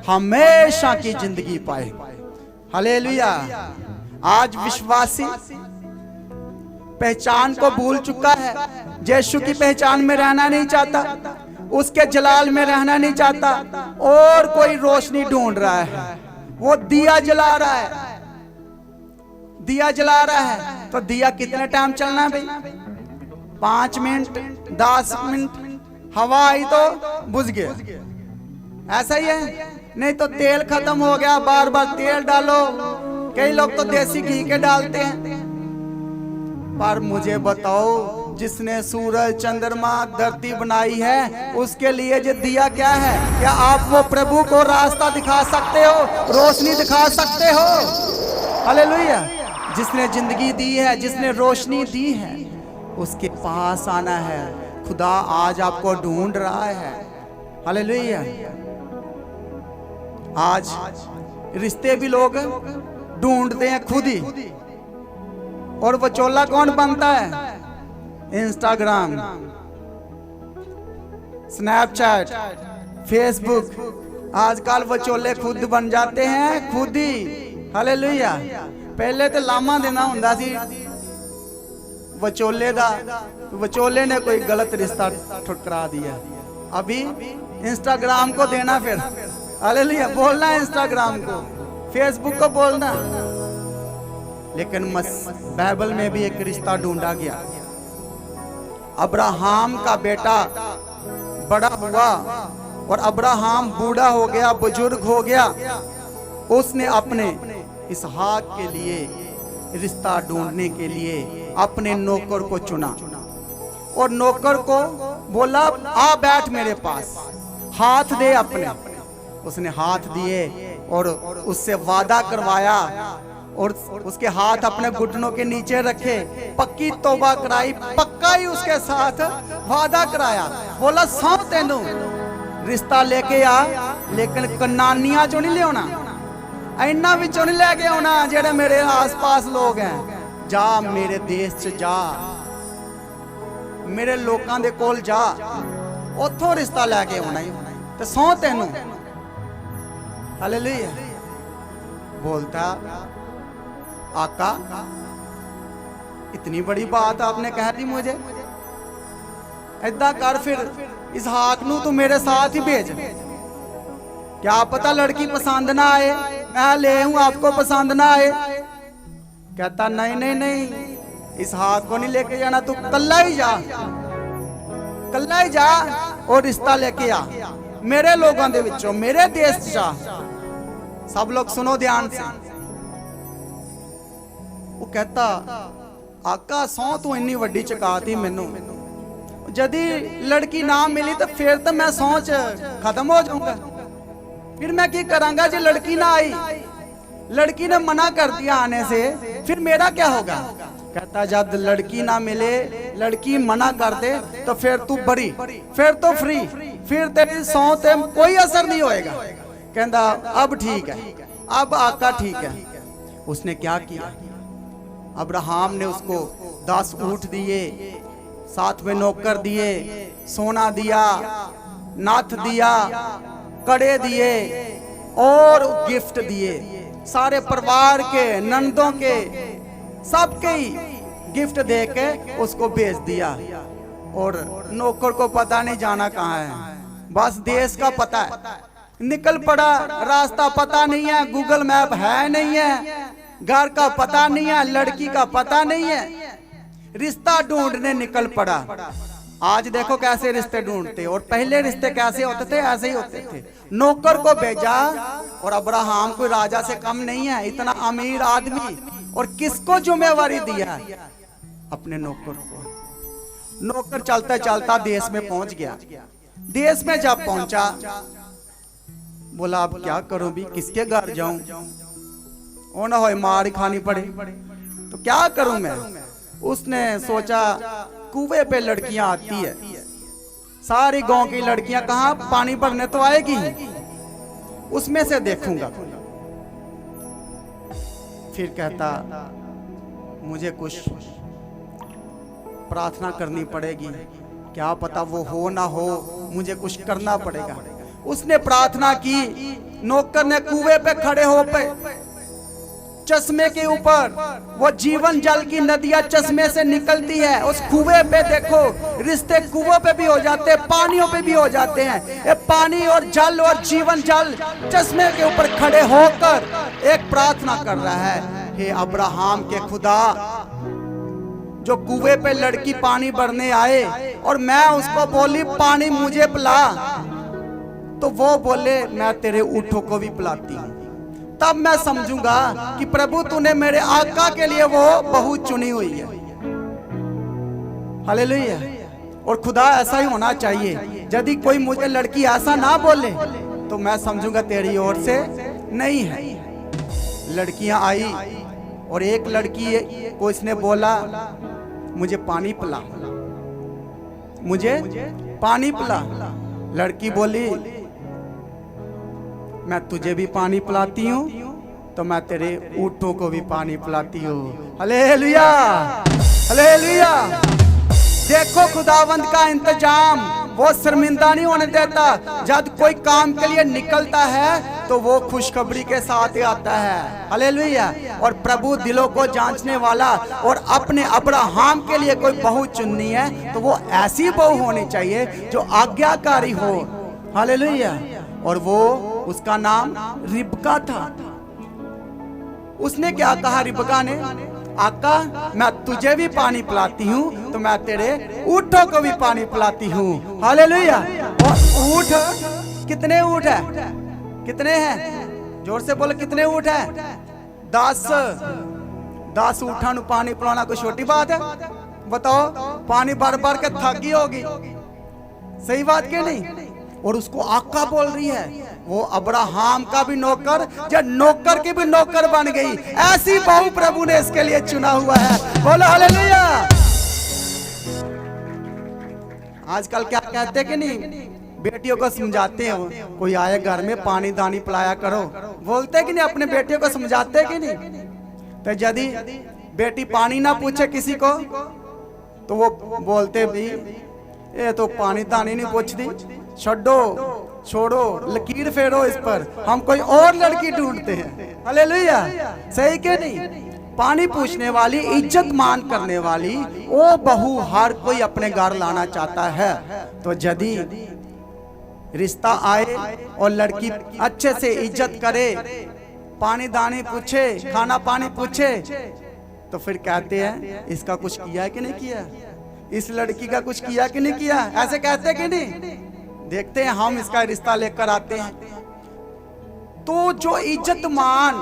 हमेशा की जिंदगी पाए। हालेलुया। आज विश्वासी पहचान को भूल चुका है, यीशु की पहचान में रहना नहीं चाहता, उसके जलाल में रहना नहीं चाहता, और कोई रोशनी ढूंढ रहा है। वो दिया जला रहा है, दिया जला रहा है। तो दिया कितने टाइम चलना है भाई? 5 मिनट, 10 मिनट, हवा आई तो बुझ गया। ऐसा ही है। नहीं तो तेल खत्म हो गया, बार बार तेल डालो, कई लोग तो देसी घी के डालते हैं। पर मुझे बताओ, जिसने सूरज चंद्रमा धरती बनाई है उसके लिए जो दिया क्या है? क्या आप वो प्रभु को रास्ता दिखा सकते हो, रोशनी दिखा सकते हो? हालेलुया। जिसने जिंदगी दी है, जिसने रोशनी दी है, उसके पास आना है। खुदा आज आपको ढूंढ रहा है। हालेलुया। आज रिश्ते भी लोग ढूंढते हैं खुद ही, और वचोला कौन बनता है? Instagram, Snapchat, Facebook. आजकल वचोले खुद बन जाते हैं, खुद ही। हालेलुया। पहले तो लामा देना हुंदा सी वचोले दा, वचोले ने कोई गलत रिश्ता ठुकरा दिया, अभी इंस्टाग्राम को देना। फिर हालेलुया, बोलना इंस्टाग्राम को, फेसबुक को बोलना। लेकिन बाइबल में भी एक रिश्ता ढूंढा गया। अब्राहम का बेटा बड़ा हुआ और अब्राहम बूढ़ा हो गया, बुजुर्ग हो गया। उसने अपने इसहाक के लिए रिश्ता ढूंढने के लिए अपने नौकर को चुना, और नौकर को बोला, आ बैठ मेरे पास, हाथ दे अपने। उसने हाथ दिए और उससे वादा करवाया, और उसके हाथ अपने घुटनों के नीचे रखे, पक्की तौबा कराई, पक्का ही उसके साथ वादा कराया। बोला, सौ तेनू रिश्ता लेके आ, लेकिन कनानियां चो नहीं ले आना, इन्ना विचों नहीं लेके आना जेड़े मेरे आस पास लोग हैं। जा मेरे देश च जा, मेरे लोकां दे कोल जा, उथों रिश्ता लेके आना ही ते सौ तेनू। हालेलुया। बोलता, आका इतनी बड़ी बात आपने कह दी मुझे, ऐदा कर फिर इसहाक नू तू मेरे साथ ही भेज। क्या पता लड़की पसंद ना आए, मैं ले हूं, आपको पसंद ना आए। कहता, नहीं नहीं नहीं, इसहाक को नहीं लेके जाना, तू कल्ला ही जा, कल्ला ही जा और रिश्ता लेके आ मेरे लोगों दे विचों, मेरे देश च जा। सब लोग सुनो ध्यान से। वो कहता, आका सौ तू इन्नी वड्डी चकाती मैनू, यदि लड़की ना मिली तो फिर तो मैं सौ च खत्म हो जाऊंगा। फिर मैं की करांगा जो लड़की ना आई, लड़की ने मना कर दिया आने से, फिर मेरा क्या होगा? कहता, जब लड़की ना मिले, लड़की मना कर दे, तो फिर तू बरी, फिर तो फ्री, फिर तेरी सौ ते कोई असर नहीं होएगा। कहता, अब ठीक है, अब आका ठीक है। उसने क्या किया? अब्राहम ने उसको 10 ऊंट दिए, साथ में नौकर दिए, सोना दिया, नाथ दिया, कड़े दिए और गिफ्ट दिए। सारे परिवार के, नंदों के, सबके ही गिफ्ट दे के उसको भेज दिया। और नौकर को पता नहीं जाना कहाँ है, बस देश का पता है। निकल पड़ा, रास्ता पता नहीं है, गूगल मैप है नहीं है, घर का पता नहीं है, लड़की का पता नहीं है, रिश्ता ढूंढने निकल पड़ा। आज देखो कैसे रिश्ते ढूंढते, और पहले रिश्ते कैसे होते थे? ऐसे ही होते थे। नौकर को भेजा, और अब्राहम कोई राजा से कम नहीं है, इतना अमीर आदमी, और किसको जिम्मेवारी दिया? अपने नौकर को। नौकर चलता चलता देश में पहुंच गया। देश में जब पहुंचा, बोला, अब क्या करूं भी, किसके घर जाऊं? ओ ना हो मार खानी पड़े, तो क्या करूं मैं? उसने सोचा, कुएं पे लड़कियां आती है, सारी गांव की लड़कियां, कहां पानी भरने तो आएगी, उसमें से देखूंगा। फिर कहता, मुझे कुछ प्रार्थना करनी पड़ेगी, क्या पता वो हो ना हो, मुझे कुछ करना पड़ेगा। उसने प्रार्थना की। नौकर ने कुएं पे खड़े हो पे चश्मे के ऊपर वो जीवन जल की नदियां चश्मे से निकलती है, उस कुएं पे देखो, रिश्ते कुओं पे भी हो जाते हैं, पानियों पे भी हो जाते हैं। ये पानी और जल और जीवन जल चश्मे के ऊपर खड़े होकर एक प्रार्थना कर रहा है, हे अब्राहम के खुदा, जो कुएं पे लड़की पानी भरने आए और मैं उसको बोली पानी मुझे पिला, तो वो बोले मैं तेरे ऊँटों को भी पिलाती हूँ। तब मैं समझूंगा कि प्रभु तूने मेरे आका के लिए वो बहू चुनी हुई है। हालेलुया। और खुदा ऐसा ही होना चाहिए। यदि कोई मुझे लड़की ऐसा ना बोले तो मैं समझूंगा तेरी ओर से नहीं है। लड़कियां आई और एक लड़की को इसने बोला मुझे पानी पिला, मुझे पानी पिला। लड़की बोली मैं तुझे भी पानी पिलाती हूँ तो मैं तेरे ऊँटों को भी पानी पिलाती हूँ। Hallelujah, hallelujah. देखो खुदावंद का इंतजाम, वो शर्मिंदा नहीं होने देता। जब कोई काम के लिए निकलता है तो वो खुशखबरी के साथ आता है। हालेलुया। और प्रभु दिलों को जांचने वाला, और अपने अब्राहम के लिए कोई बहू चुननी है तो वो ऐसी बहू होनी चाहिए जो आज्ञाकारी हो। हालेलुया। और वो उसका नाम रिबका था। उसने क्या कहा रिबका ने? आका मैं तुझे भी पानी पिलाती हूँ तो मैं तेरे ऊँटों को भी पानी पिलाती हूँ। हालेलुया। और ऊँट कितने ऊँट है? कितने हैं? जोर से बोलो कितने ऊँट है? 10 ऊँटा नु पानी पिलाना कोई छोटी बात है? बताओ, पानी भर भर के थकी होगी। सही बात क्यों नहीं? और उसको आका बोल रही है। वो अब्राहम का भी नौकर, जब नौकर की भी नौकर बन गई। ऐसी बहू प्रभु ने इसके लिए चुना हुआ है। बोलो हालेलुया। आजकल क्या कहते कि नहीं, बेटियों को समझाते हो, कोई आए घर में पानी दानी पिलाया करो। बोलते कि नहीं, अपने बेटियों को समझाते कि नहीं? तो यदि बेटी पानी ना पूछे किसी को तो वो बोलते भी ये तो पानी दानी नहीं पूछती, छोड़ो लकीर फेरो इस पर, हम कोई और लड़की ढूंढते हैं। हालेलुया। सही के नहीं? पानी पूछने वाली, इज्जत मान करने वाली वो बहू हर कोई अपने घर लाना चाहता है। तो यदि रिश्ता आए और लड़की अच्छे से इज्जत करे, पानी दानी पूछे, खाना पानी पूछे, तो फिर कहते हैं इसका कुछ किया है कि नहीं किया, इस लड़की का कुछ किया कि नहीं किया। ऐसे कहते कि नहीं? देखते हैं हम इसका रिश्ता लेकर आते हैं। तो जो इज्जत मान,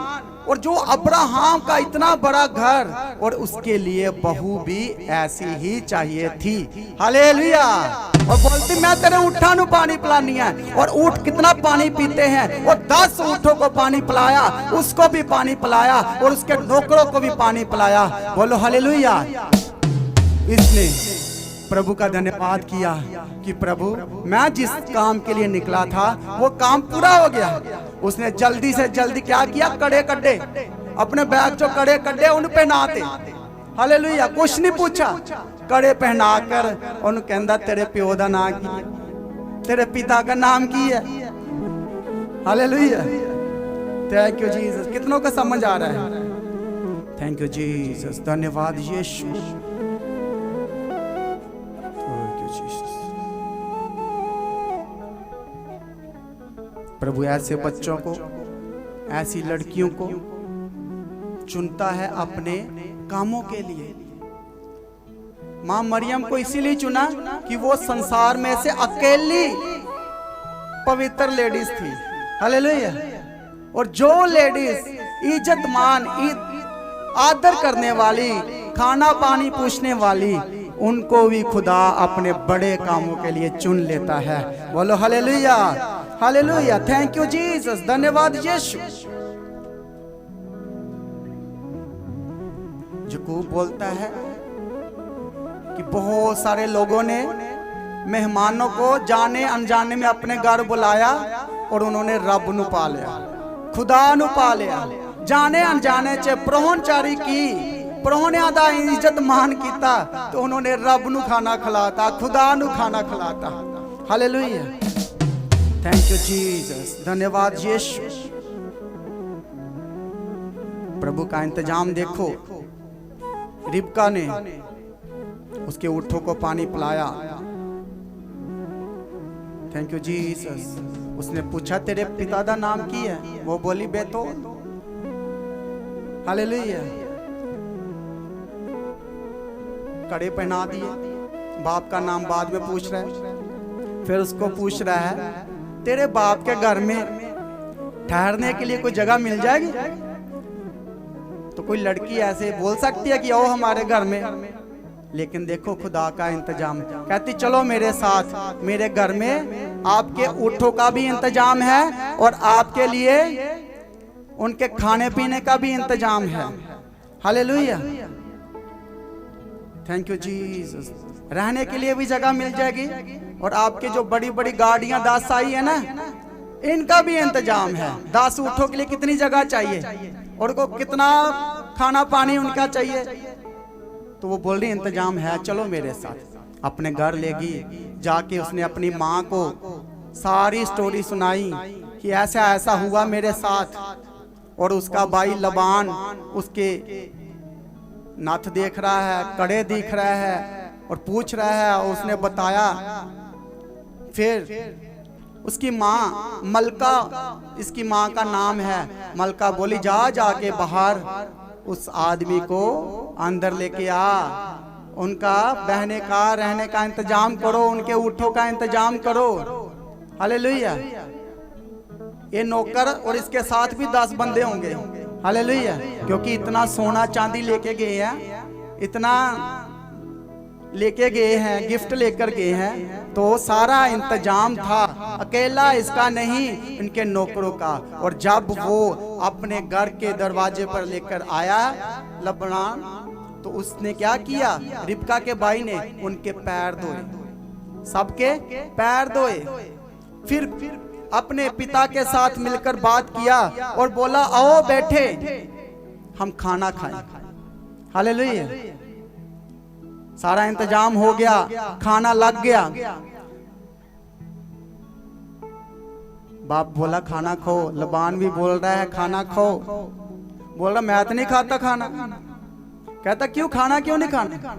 और जो अब्राहम का इतना बड़ा घर, और उसके लिए बहू भी ऐसी ही चाहिए थी। हालेलुया। और बोलती मैं तेरे ऊँटा नु पानी पिलानी है। और ऊँट कितना पानी पीते हैं? और 10 ऊँटों को पानी पिलाया, उसको भी पानी पिलाया, और उसके नौकरों को भी पानी पिलाया। बोलो हालेलुया। इसने प्रभु का धन्यवाद किया कि प्रभु मैं जिस काम के लिए निकला था वो काम पूरा हो गया। उसने जल्दी से जल्दी क्या किया? कड़े कड्डे, अपने बैग जो कड़े कड्डे उन पहनाते। हालेलुया। कुछ नहीं पूछा, कड़े पहनाकर उन कहंदा तेरे प्यो दा नाम की है, तेरे पिता का नाम की है। हालेलुया। Thank you Jesus. कितनों को समझ आ रहा है? Thank you Jesus. धन्यवाद यीशु। प्रभु ऐसे बच्चों को, ऐसी लड़कियों को चुनता है अपने कामों के लिए। मां मरियम को इसीलिए चुना कि वो संसार में से अकेली पवित्र लेडीज थी। हालेलुया। और जो लेडीज इज्जतमान, आदर करने वाली, खाना पानी पूछने वाली, उनको भी खुदा अपने बड़े कामों के लिए चुन लेता है। बोलो hallelujah, hallelujah. Thank you Jesus. धन्यवाद यीशु। याकूब बोलता है कि बहुत सारे लोगों ने मेहमानों को जाने अनजाने में अपने घर बुलाया और उन्होंने रब नु पा लिया, खुदा नु पा लिया। जाने अनजाने च प्रोहनचारी की, प्रोहणिया दा इज्जत मान किया तो उन्होंने रब नु खाना खिलाता, खुदा नु खाना खिलाता। हालेलुया। Thank you Jesus. धन्यवाद यीशु। प्रभु का इंतजाम देखो। रिबका ने उसके ऊँटों को पानी पिलाया। Thank you Jesus. उसने पूछा तेरे पिता का नाम की है? वो बोली बेतोल। हालेलुया। कड़े पहना दिए। बाप का नाम बाद में पूछ रहा है। फिर उसको पूछ रहा है तेरे बाप के घर में ठहरने के लिए कोई जगह मिल जाएगी? तो कोई लड़की ऐसे बोल सकती है कि आओ हमारे घर में? लेकिन देखो खुदा का इंतजाम, कहती चलो मेरे साथ, मेरे घर में आपके ऊँटों का भी इंतजाम है और आपके लिए उनके खाने पीने का भी इंतजाम है। Hallelujah, thank you Jesus. रहने के लिए भी जगह मिल जाएगी और आपके जो बड़ी बड़ी गाड़ियां दासाई है ना, इनका भी इंतजाम है। 10 ऊँटों के लिए कितनी जगह चाहिए और को कितना खाना पानी उनका चाहिए। तो वो बोल रही इंतजाम है, चलो मेरे साथ। अपने घर लेगी, जाके उसने अपनी माँ को सारी स्टोरी सुनाई कि ऐसा ऐसा हुआ मेरे साथ। और उसका भाई लबान उसके नथ देख रहा है, कड़े दिख रहा है और पूछ रहा है, और उसने बताया। फिर उसकी माँ मलका, इसकी माँ का नाम है मलका, बोली जा जाके बाहर उस आदमी को अंदर लेके आ, उनका बहने का रहने का इंतजाम करो, उनके ऊँटों का इंतजाम करो। हालेलुया। ये नौकर और इसके साथ भी 10 बंदे होंगे। हालेलुया, क्योंकि इतना सोना चांदी लेके गए हैं, इतना लेके गए हैं, गिफ्ट लेकर गए हैं, तो सारा इंतजाम था, अकेला इसका नहीं, इनके नौकरों का। और जब वो अपने घर के दरवाजे पर लेकर आया लबनान, तो उसने क्या किया, रिबका के भाई ने उनके पैर धोए, सबके पैर धोए। फिर अपने पिता के साथ मिलकर बात किया और बोला आओ बैठे हम खाना खाएं। हालेलुया, सारा इंतजाम हो गया, खाना लग गया। बाप बोला खाना खाओ, लबान भी बोल रहा है खाना खाओ। बोल रहा मैं तो नहीं खाता खाना। कहता क्यों, खाना क्यों नहीं खाना?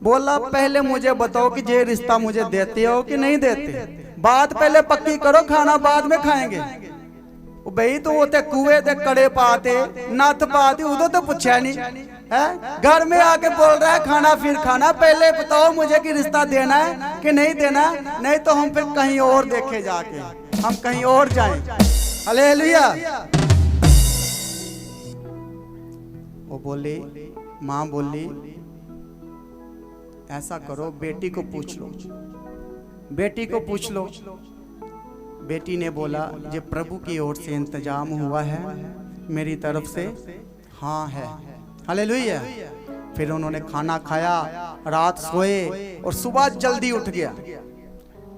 बोला पहले मुझे बताओ कि ये रिश्ता मुझे देते हो कि नहीं देते, बात पहले पक्की करो, खाना बाद में खाएंगे। भाई तो वो ते कुएं ते कड़े पाते, नथ पाती, उदो तो पूछा नहीं है, घर में आके बोल रहा है खाना फिर खाना। पहले बताओ मुझे कि रिश्ता देना है कि नहीं देना, नहीं तो हम फिर कहीं और देखे जाके, हम कहीं और जाएं। हालेलुया। वो बोली, माँ बोली ऐसा करो बेटी को पूछ लो, बेटी को पूछ लो। बेटी ने बोला ये प्रभु की ओर से इंतजाम हुआ है, मेरी तरफ से हाँ है। हालेलुया। फिर उन्होंने खाना खाया, रात सोए और सुबह जल्दी उठ गया।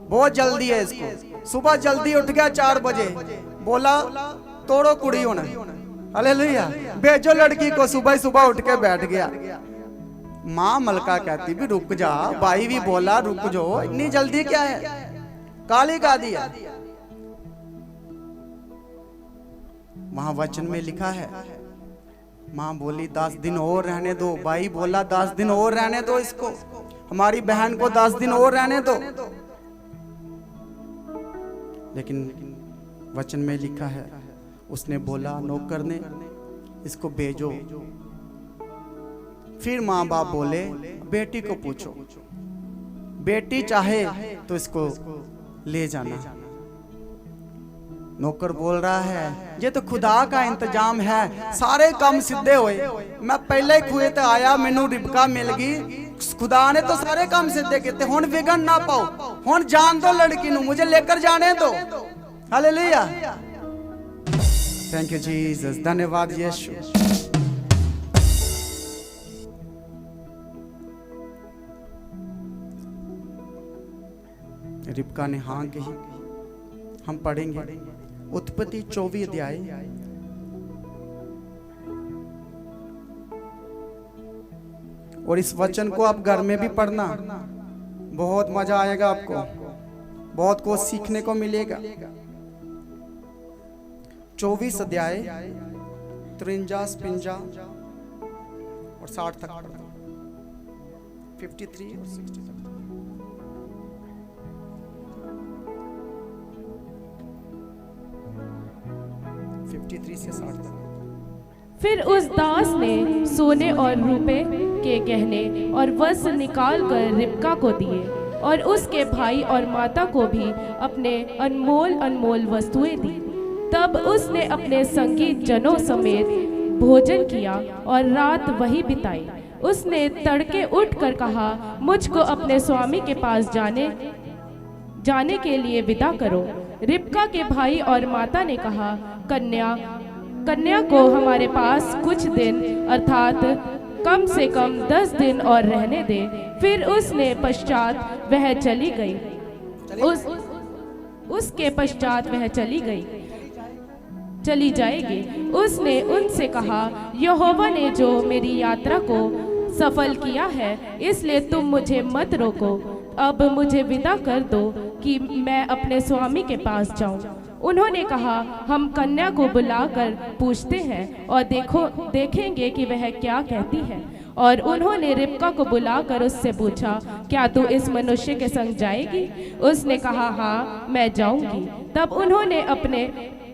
बहुत जल्दी है इसको, सुबह जल्दी उठ गया 4 बजे। बोला तोड़ो कुड़ी होना। हालेलुया, भेजो लड़की को। सुबह सुबह उठ के बैठ गया। माँ मलका कहती भी रुक जा, भाई भी बोला रुक जाओ, इतनी जल्दी क्या है, काली का दिया। वहां वचन में लिखा है, माँ बोली 10 दिन और रहने दो, भाई बोला 10 दिन और रहने दो इसको, हमारी बहन को 10 दिन और रहने दो। लेकिन वचन में लिखा है, उसने बोला नौकर ने इसको भेजो। फिर माँ बाप बोले बेटी को पूछो, बेटी चाहे तो इसको ले जाना। नौकर बोल रहा है ये तो खुदा का इंतजाम है, सारे काम सीधे हुए, मैं पहले ही कुएं ते आया, मैनू रिबका मिल गई, खुदा ने तो सारे काम सीधे किए, हुण विगन ना पाओ, हुण जान दो लड़की नू, मुझे लेकर जाने दो। हालेलुया, थैंक यू जीसस, धन्यवाद यीशु। रिबका ने हाँ कही। हम पढ़ेंगे उत्पत्ति 24 अध्याय और इस वचन को आप घर में भी पढ़ना, बहुत मजा आएगा आपको, बहुत कुछ सीखने को मिलेगा। 24 अध्याय 53, 55 और 60 तक पढ़ना, 53 और 60 तक। फिर उस दास ने सोने और रुपए के गहने और वस्त्र निकाल कर रिबका को दिए और उसके भाई और माता को भी अपने अनमोल अनमोल वस्तुएं दी। तब उसने अपने संगी जनों समेत भोजन किया और रात वही बिताई। उसने तड़के उठकर कहा, मुझको अपने स्वामी के पास जाने के लिए विदा करो। रिबका के भाई और माता ने कहा, कन्या को हमारे पास कुछ दिन अर्थात कम से कम 10 दिन और रहने दे। फिर उसने पश्चात वह चली गई। उसके पश्चात वह चली जाएगी। उसने उनसे कहा, यहोवा ने जो मेरी यात्रा को सफल किया है, इसलिए तुम मुझे मत रोको। अब मुझे विदा कर दो कि मैं अपने स्वामी के पास जाऊं। उन्होंने कहा, हम कन्या को बुलाकर पूछते हैं और देखेंगे कि वह क्या कहती है। और उन्होंने रिबका को बुलाकर उससे पूछा, क्या तू इस मनुष्य के संग जाएगी? उसने कहा, हाँ, मैं जाऊंगी। तब उन्होंने अपने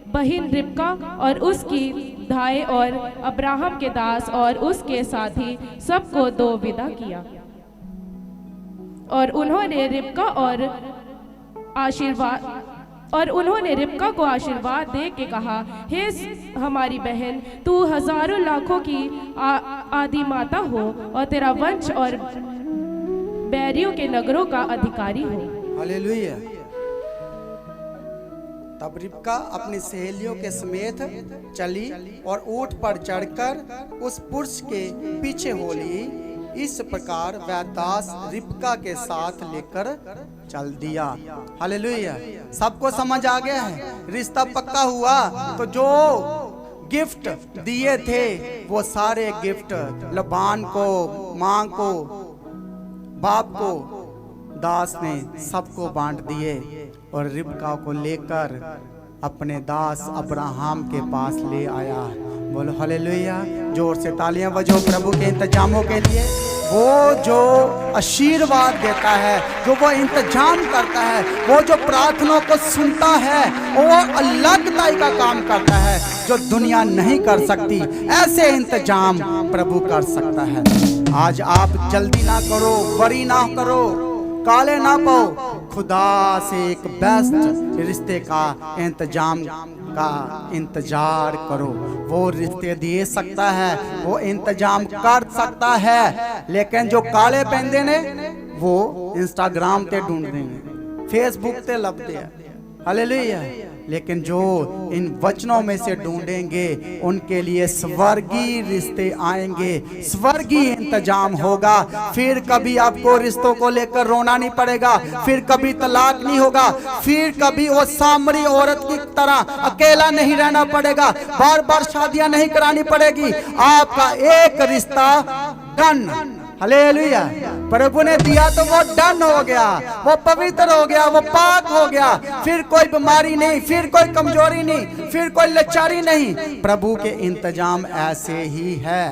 बहन रिबका और उसकी धाई और अब्राहम के दास और उसके साथी सबको दो विदा किया। और उन्होंने रिबका को आशीर्वाद दे के कहा, हे हमारी बहन, तू हजारों लाखों की आदि माता हो और तेरा वंश और बैरियों के नगरों का अधिकारी हो। हालेलुया। तब रिबका अपनी सहेलियों के समेत चली और ऊंट पर चढ़कर उस पुरुष के पीछे हो ली। इस प्रकार वह दास रिबका के साथ लेकर चल दिया। हालेलुया। सबको समझ आ गया है? रिश्ता पक्का हुआ तो जो गिफ्ट दिए थे वो सारे गिफ्ट लबान को, मां को, बाप को, दास ने सबको बांट दिए और रिबका को लेकर अपने दास अब्राहम के पास ले आया। बोलो हालेलुया। जोर से तालियां बजाओ प्रभु के इंतजामों के लिए। वो जो आशीर्वाद देता है, जो वो इंतजाम करता है, वो जो प्रार्थनाओं को सुनता है, वो अलगताई का काम करता है जो दुनिया नहीं कर सकती। ऐसे इंतजाम प्रभु कर सकता है। आज आप जल्दी ना करो, बड़ी ना करो, काले ना पाओ। खुदा से एक बेस्ट रिश्ते का इंतजार करो। वो रिश्ते दे सकता है, वो इंतजाम कर सकता है। लेकिन जो काले पहनते ने वो इंस्टाग्राम पे ढूंढ देंगे, फेसबुक पे लभते हैं। हालेलुया। लेकिन जो इन वचनों में से ढूंढेंगे उनके लिए स्वर्गीय रिश्ते आएंगे, स्वर्गीय इंतजाम होगा। फिर कभी आपको रिश्तों को लेकर रोना नहीं पड़ेगा, फिर कभी तलाक नहीं होगा, फिर कभी वो सामरी औरत की तरह अकेला नहीं रहना पड़ेगा, बार बार शादियां नहीं करानी पड़ेगी। आपका एक रिश्ता डन। हालेलुया। प्रभु ने दिया तो वो डन हो गया, वो पवित्र हो गया, वो पाक हो गया। फिर कोई बीमारी नहीं, फिर कोई कमजोरी नहीं, फिर कोई लाचारी नहीं। प्रभु के इंतजाम ऐसे ही है।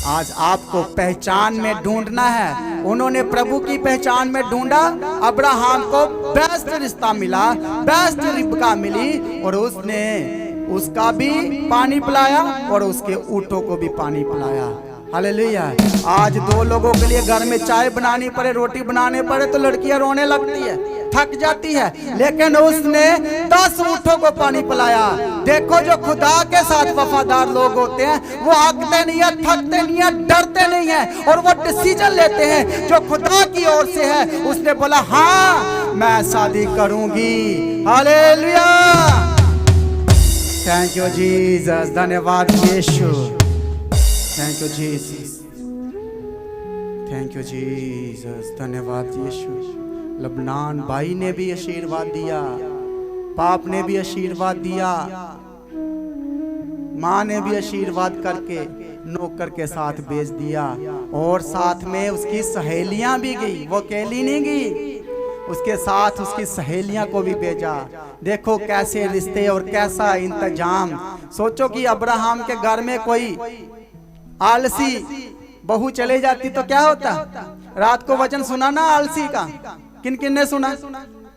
आज आपको पहचान में ढूंढना है। उन्होंने प्रभु की पहचान में ढूंढा। अब्राहम को बेस्ट रिश्ता मिला, बेस्ट रिबका मिली और उसने उसका भी पानी पिलाया और उसके ऊँटों को भी पानी पिलाया। हालेलुया। आज दो लोगों के लिए घर में चाय बनानी पड़े, रोटी बनाने पड़े तो लड़कियां रोने लगती है, थक जाती है। लेकिन उसने 10 ऊँटों को पानी पिलाया। देखो, जो खुदा के साथ वफादार लोग होते हैं वो आगते नहीं है, थकते नहीं है, डरते नहीं है और वो डिसीजन लेते हैं जो खुदा की ओर से है। उसने बोला, हाँ, मैं शादी करूंगी। हालेलुया। Thank you Jesus. धन्यवाद यीशु। Thank you Jesus. Thank you Jesus. धन्यवाद यीशु। लबनान भाई ने भी आशीर्वाद दिया, बाप ने भी आशीर्वाद दिया, माँ ने भी आशीर्वाद करके नौकर के साथ भेज दिया और साथ में उसकी सहेलियां भी गई। वो अकेली नहीं गई, उसके साथ उसकी सहेलियां को भी भेजा। देखो कैसे रिश्ते और कैसा इंतजाम। सोचो कि अब्राहम के घर में कोई आलसी बहू चले जाती तो क्या होता। रात को वचन सुना ना आलसी का? किन किन ने सुना?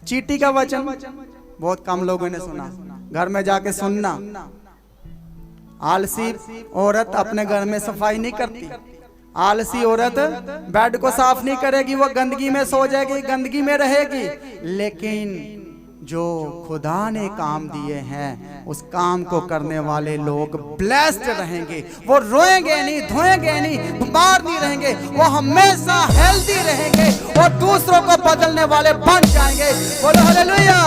चींटी का वचन बहुत कम लोगों ने सुना। घर में जाके सुनना। आलसी औरत अपने घर में सफाई नहीं करती। आलसी औरत बेड को साफ नहीं करेगी, वो गंदगी में सो जाएगी, गंदगी में रहेगी। लेकिन जो खुदा ने काम दिए हैं उस काम को करने वाले लोग ब्लेस्ड रहेंगे। वो रोएंगे नहीं, धोएंगे नहीं, बीमार नहीं रहेंगे, वो हमेशा हेल्दी रहेंगे और दूसरों को बदलने वाले बन जाएंगे। बोलो हालेलुया।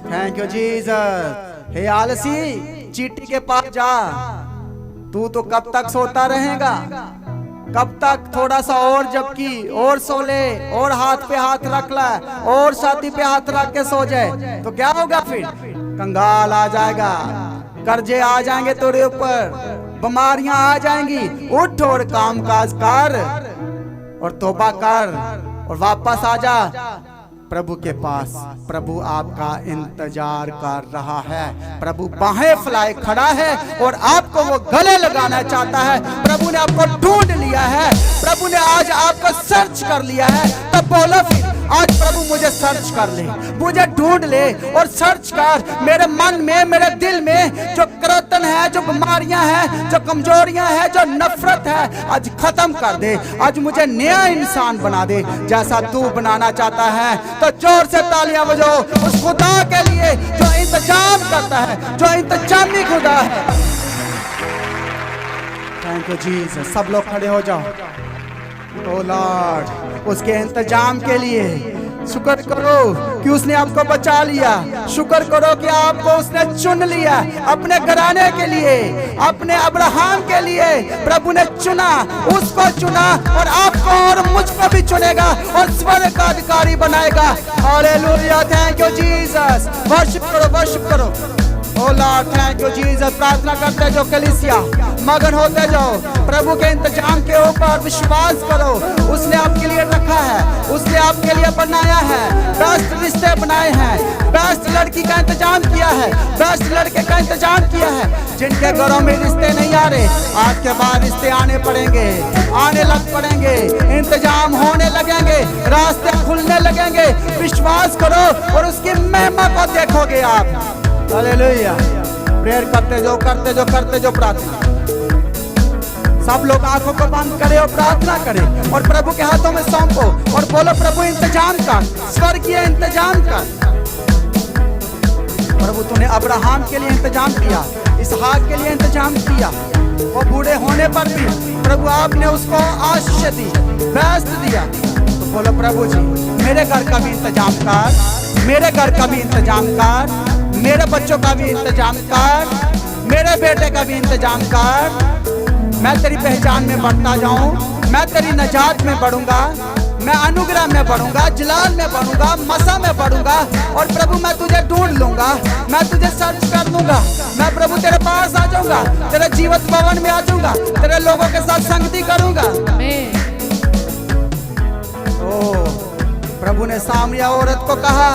Thank you Jesus. हे आलसी, चींटी के पास जा। तू तो कब तक सोता रहेगा? कब तक थोड़ा सा और जबकि और सो ले, और हाथ पे हाथ रख ला, और छाती पे हाथ रख के सो जाए तो क्या होगा? फिर कंगाल आ जाएगा, कर्जे आ जाएंगे तेरे ऊपर, बीमारियां आ जाएंगी। उठ और काम काज कर और तौबा कर और वापस आ जा प्रभु के पास। प्रभु आपका इंतजार कर रहा है। प्रभु बाहें फैलाए खड़ा है और आपको वो गले लगाना चाहता है। प्रभु ने आपको ढूंढ लिया है, प्रभु ने आज आपको सर्च कर लिया है। तब बोलो फिर, आज प्रभु मुझे सर्च कर ले, मुझे ढूंढ ले और सर्च कर मेरे मन में, मेरे दिल में जो करतन है, जो बीमारियां हैं, जो कमजोरियां हैं, जो नफरत है, आज खत्म कर दे। आज मुझे नया इंसान बना दे जैसा तू बनाना चाहता है। तो जोर से तालियां बजाओ उस खुदा के लिए जो इंतजाम करता है, जो इंतजामी खुदा है। Thank you Jesus. सब लोग खड़े हो जाओ। ओ लॉर्ड, उसके इंतजाम के लिए शुक्र करो कि उसने आपको बचा लिया। शुक्र करो कि आपको उसने चुन लिया अपने घराने के लिए, अपने अब्राहम के लिए। प्रभु ने चुना, उसको चुना और आपको और मुझको भी चुनेगा और स्वर्ग का अधिकारी बनाएगा। Hallelujah. Thank you Jesus. Worship करो, वर्शिप करो। ओ लॉर्ड, थैंक यू जीसस। प्रार्थना करते जो कलीसिया, मगन होते जाओ प्रभु के इंतजाम के ऊपर। विश्वास करो, उसने आपके लिए रखा है, उसने आपके लिए बनाया है। बेस्ट रिश्ते बनाए हैं, बेस्ट लड़की का इंतजाम किया है, बेस्ट लड़के का इंतजाम किया है। जिनके घरों में रिश्ते नहीं आ रहे, आज के बाद रिश्ते आने पड़ेंगे, आने लग पड़ेंगे, इंतजाम होने लगेंगे, रास्ते खुलने लगेंगे। विश्वास करो और उसकी महिमा को देखोगे आप। हालेलुया। प्रेयर करते जो, करते जो, करते जो प्रार्थना। सब लोग आंखों को बंद करें और प्रार्थना करें और प्रभु के हाथों में सौंपो और बोलो, प्रभु इंतजाम कर, स्वर्गीय इंतजाम कर। प्रभु तूने अब्राहम के लिए इंतजाम किया, इसहाक के लिए इंतजाम किया। वो बूढ़े होने पर भी प्रभु आपने उसको आशीष दी, बेस्ट दिया। तो बोलो, प्रभु जी मेरे घर का भी इंतजाम कर, मेरे घर का भी इंतजाम कर, मेरे बच्चों का भी इंतजाम कर, मेरे बेटे का भी इंतजाम कर। मैं तेरी पहचान में बढ़ता जाऊं, मैं तेरी नजात में बढ़ूंगा, मैं अनुग्रह में बढ़ूंगा, जलाल में बढ़ूंगा, मसा में बढ़ूंगा। और प्रभु मैं तुझे ढूंढ लूंगा, मैं तुझे सर्च कर लूंगा। मैं प्रभु तेरे पास आ जाऊंगा, तेरे जीवित भवन में आ जाऊंगा, तेरे लोगों के साथ संगति करूंगा। ओ प्रभु ने सामरिया औरत को कहा,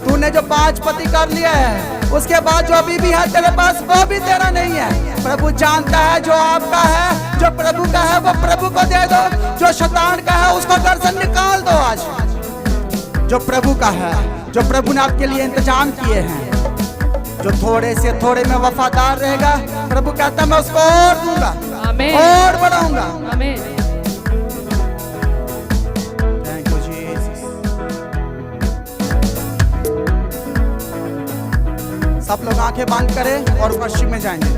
तूने जो 5 पति कर लिया है, उसके बाद जो अभी भी है तेरे पास, वो भी तेरा नहीं है। प्रभु जानता है जो आपका है, जो प्रभु का है वो प्रभु को दे दो। जो शैतान का है उसको घर से निकाल दो आज। जो प्रभु का है, जो प्रभु ने आपके लिए इंतजाम किए हैं, जो थोड़े से थोड़े में वफादार रहेगा, प्रभु कहता है मैं उसको और दूंगा, और बढ़ाऊंगा। Thank you Jesus. सब लोग आंखें बंद करें और वर्शिप में जाएंगे।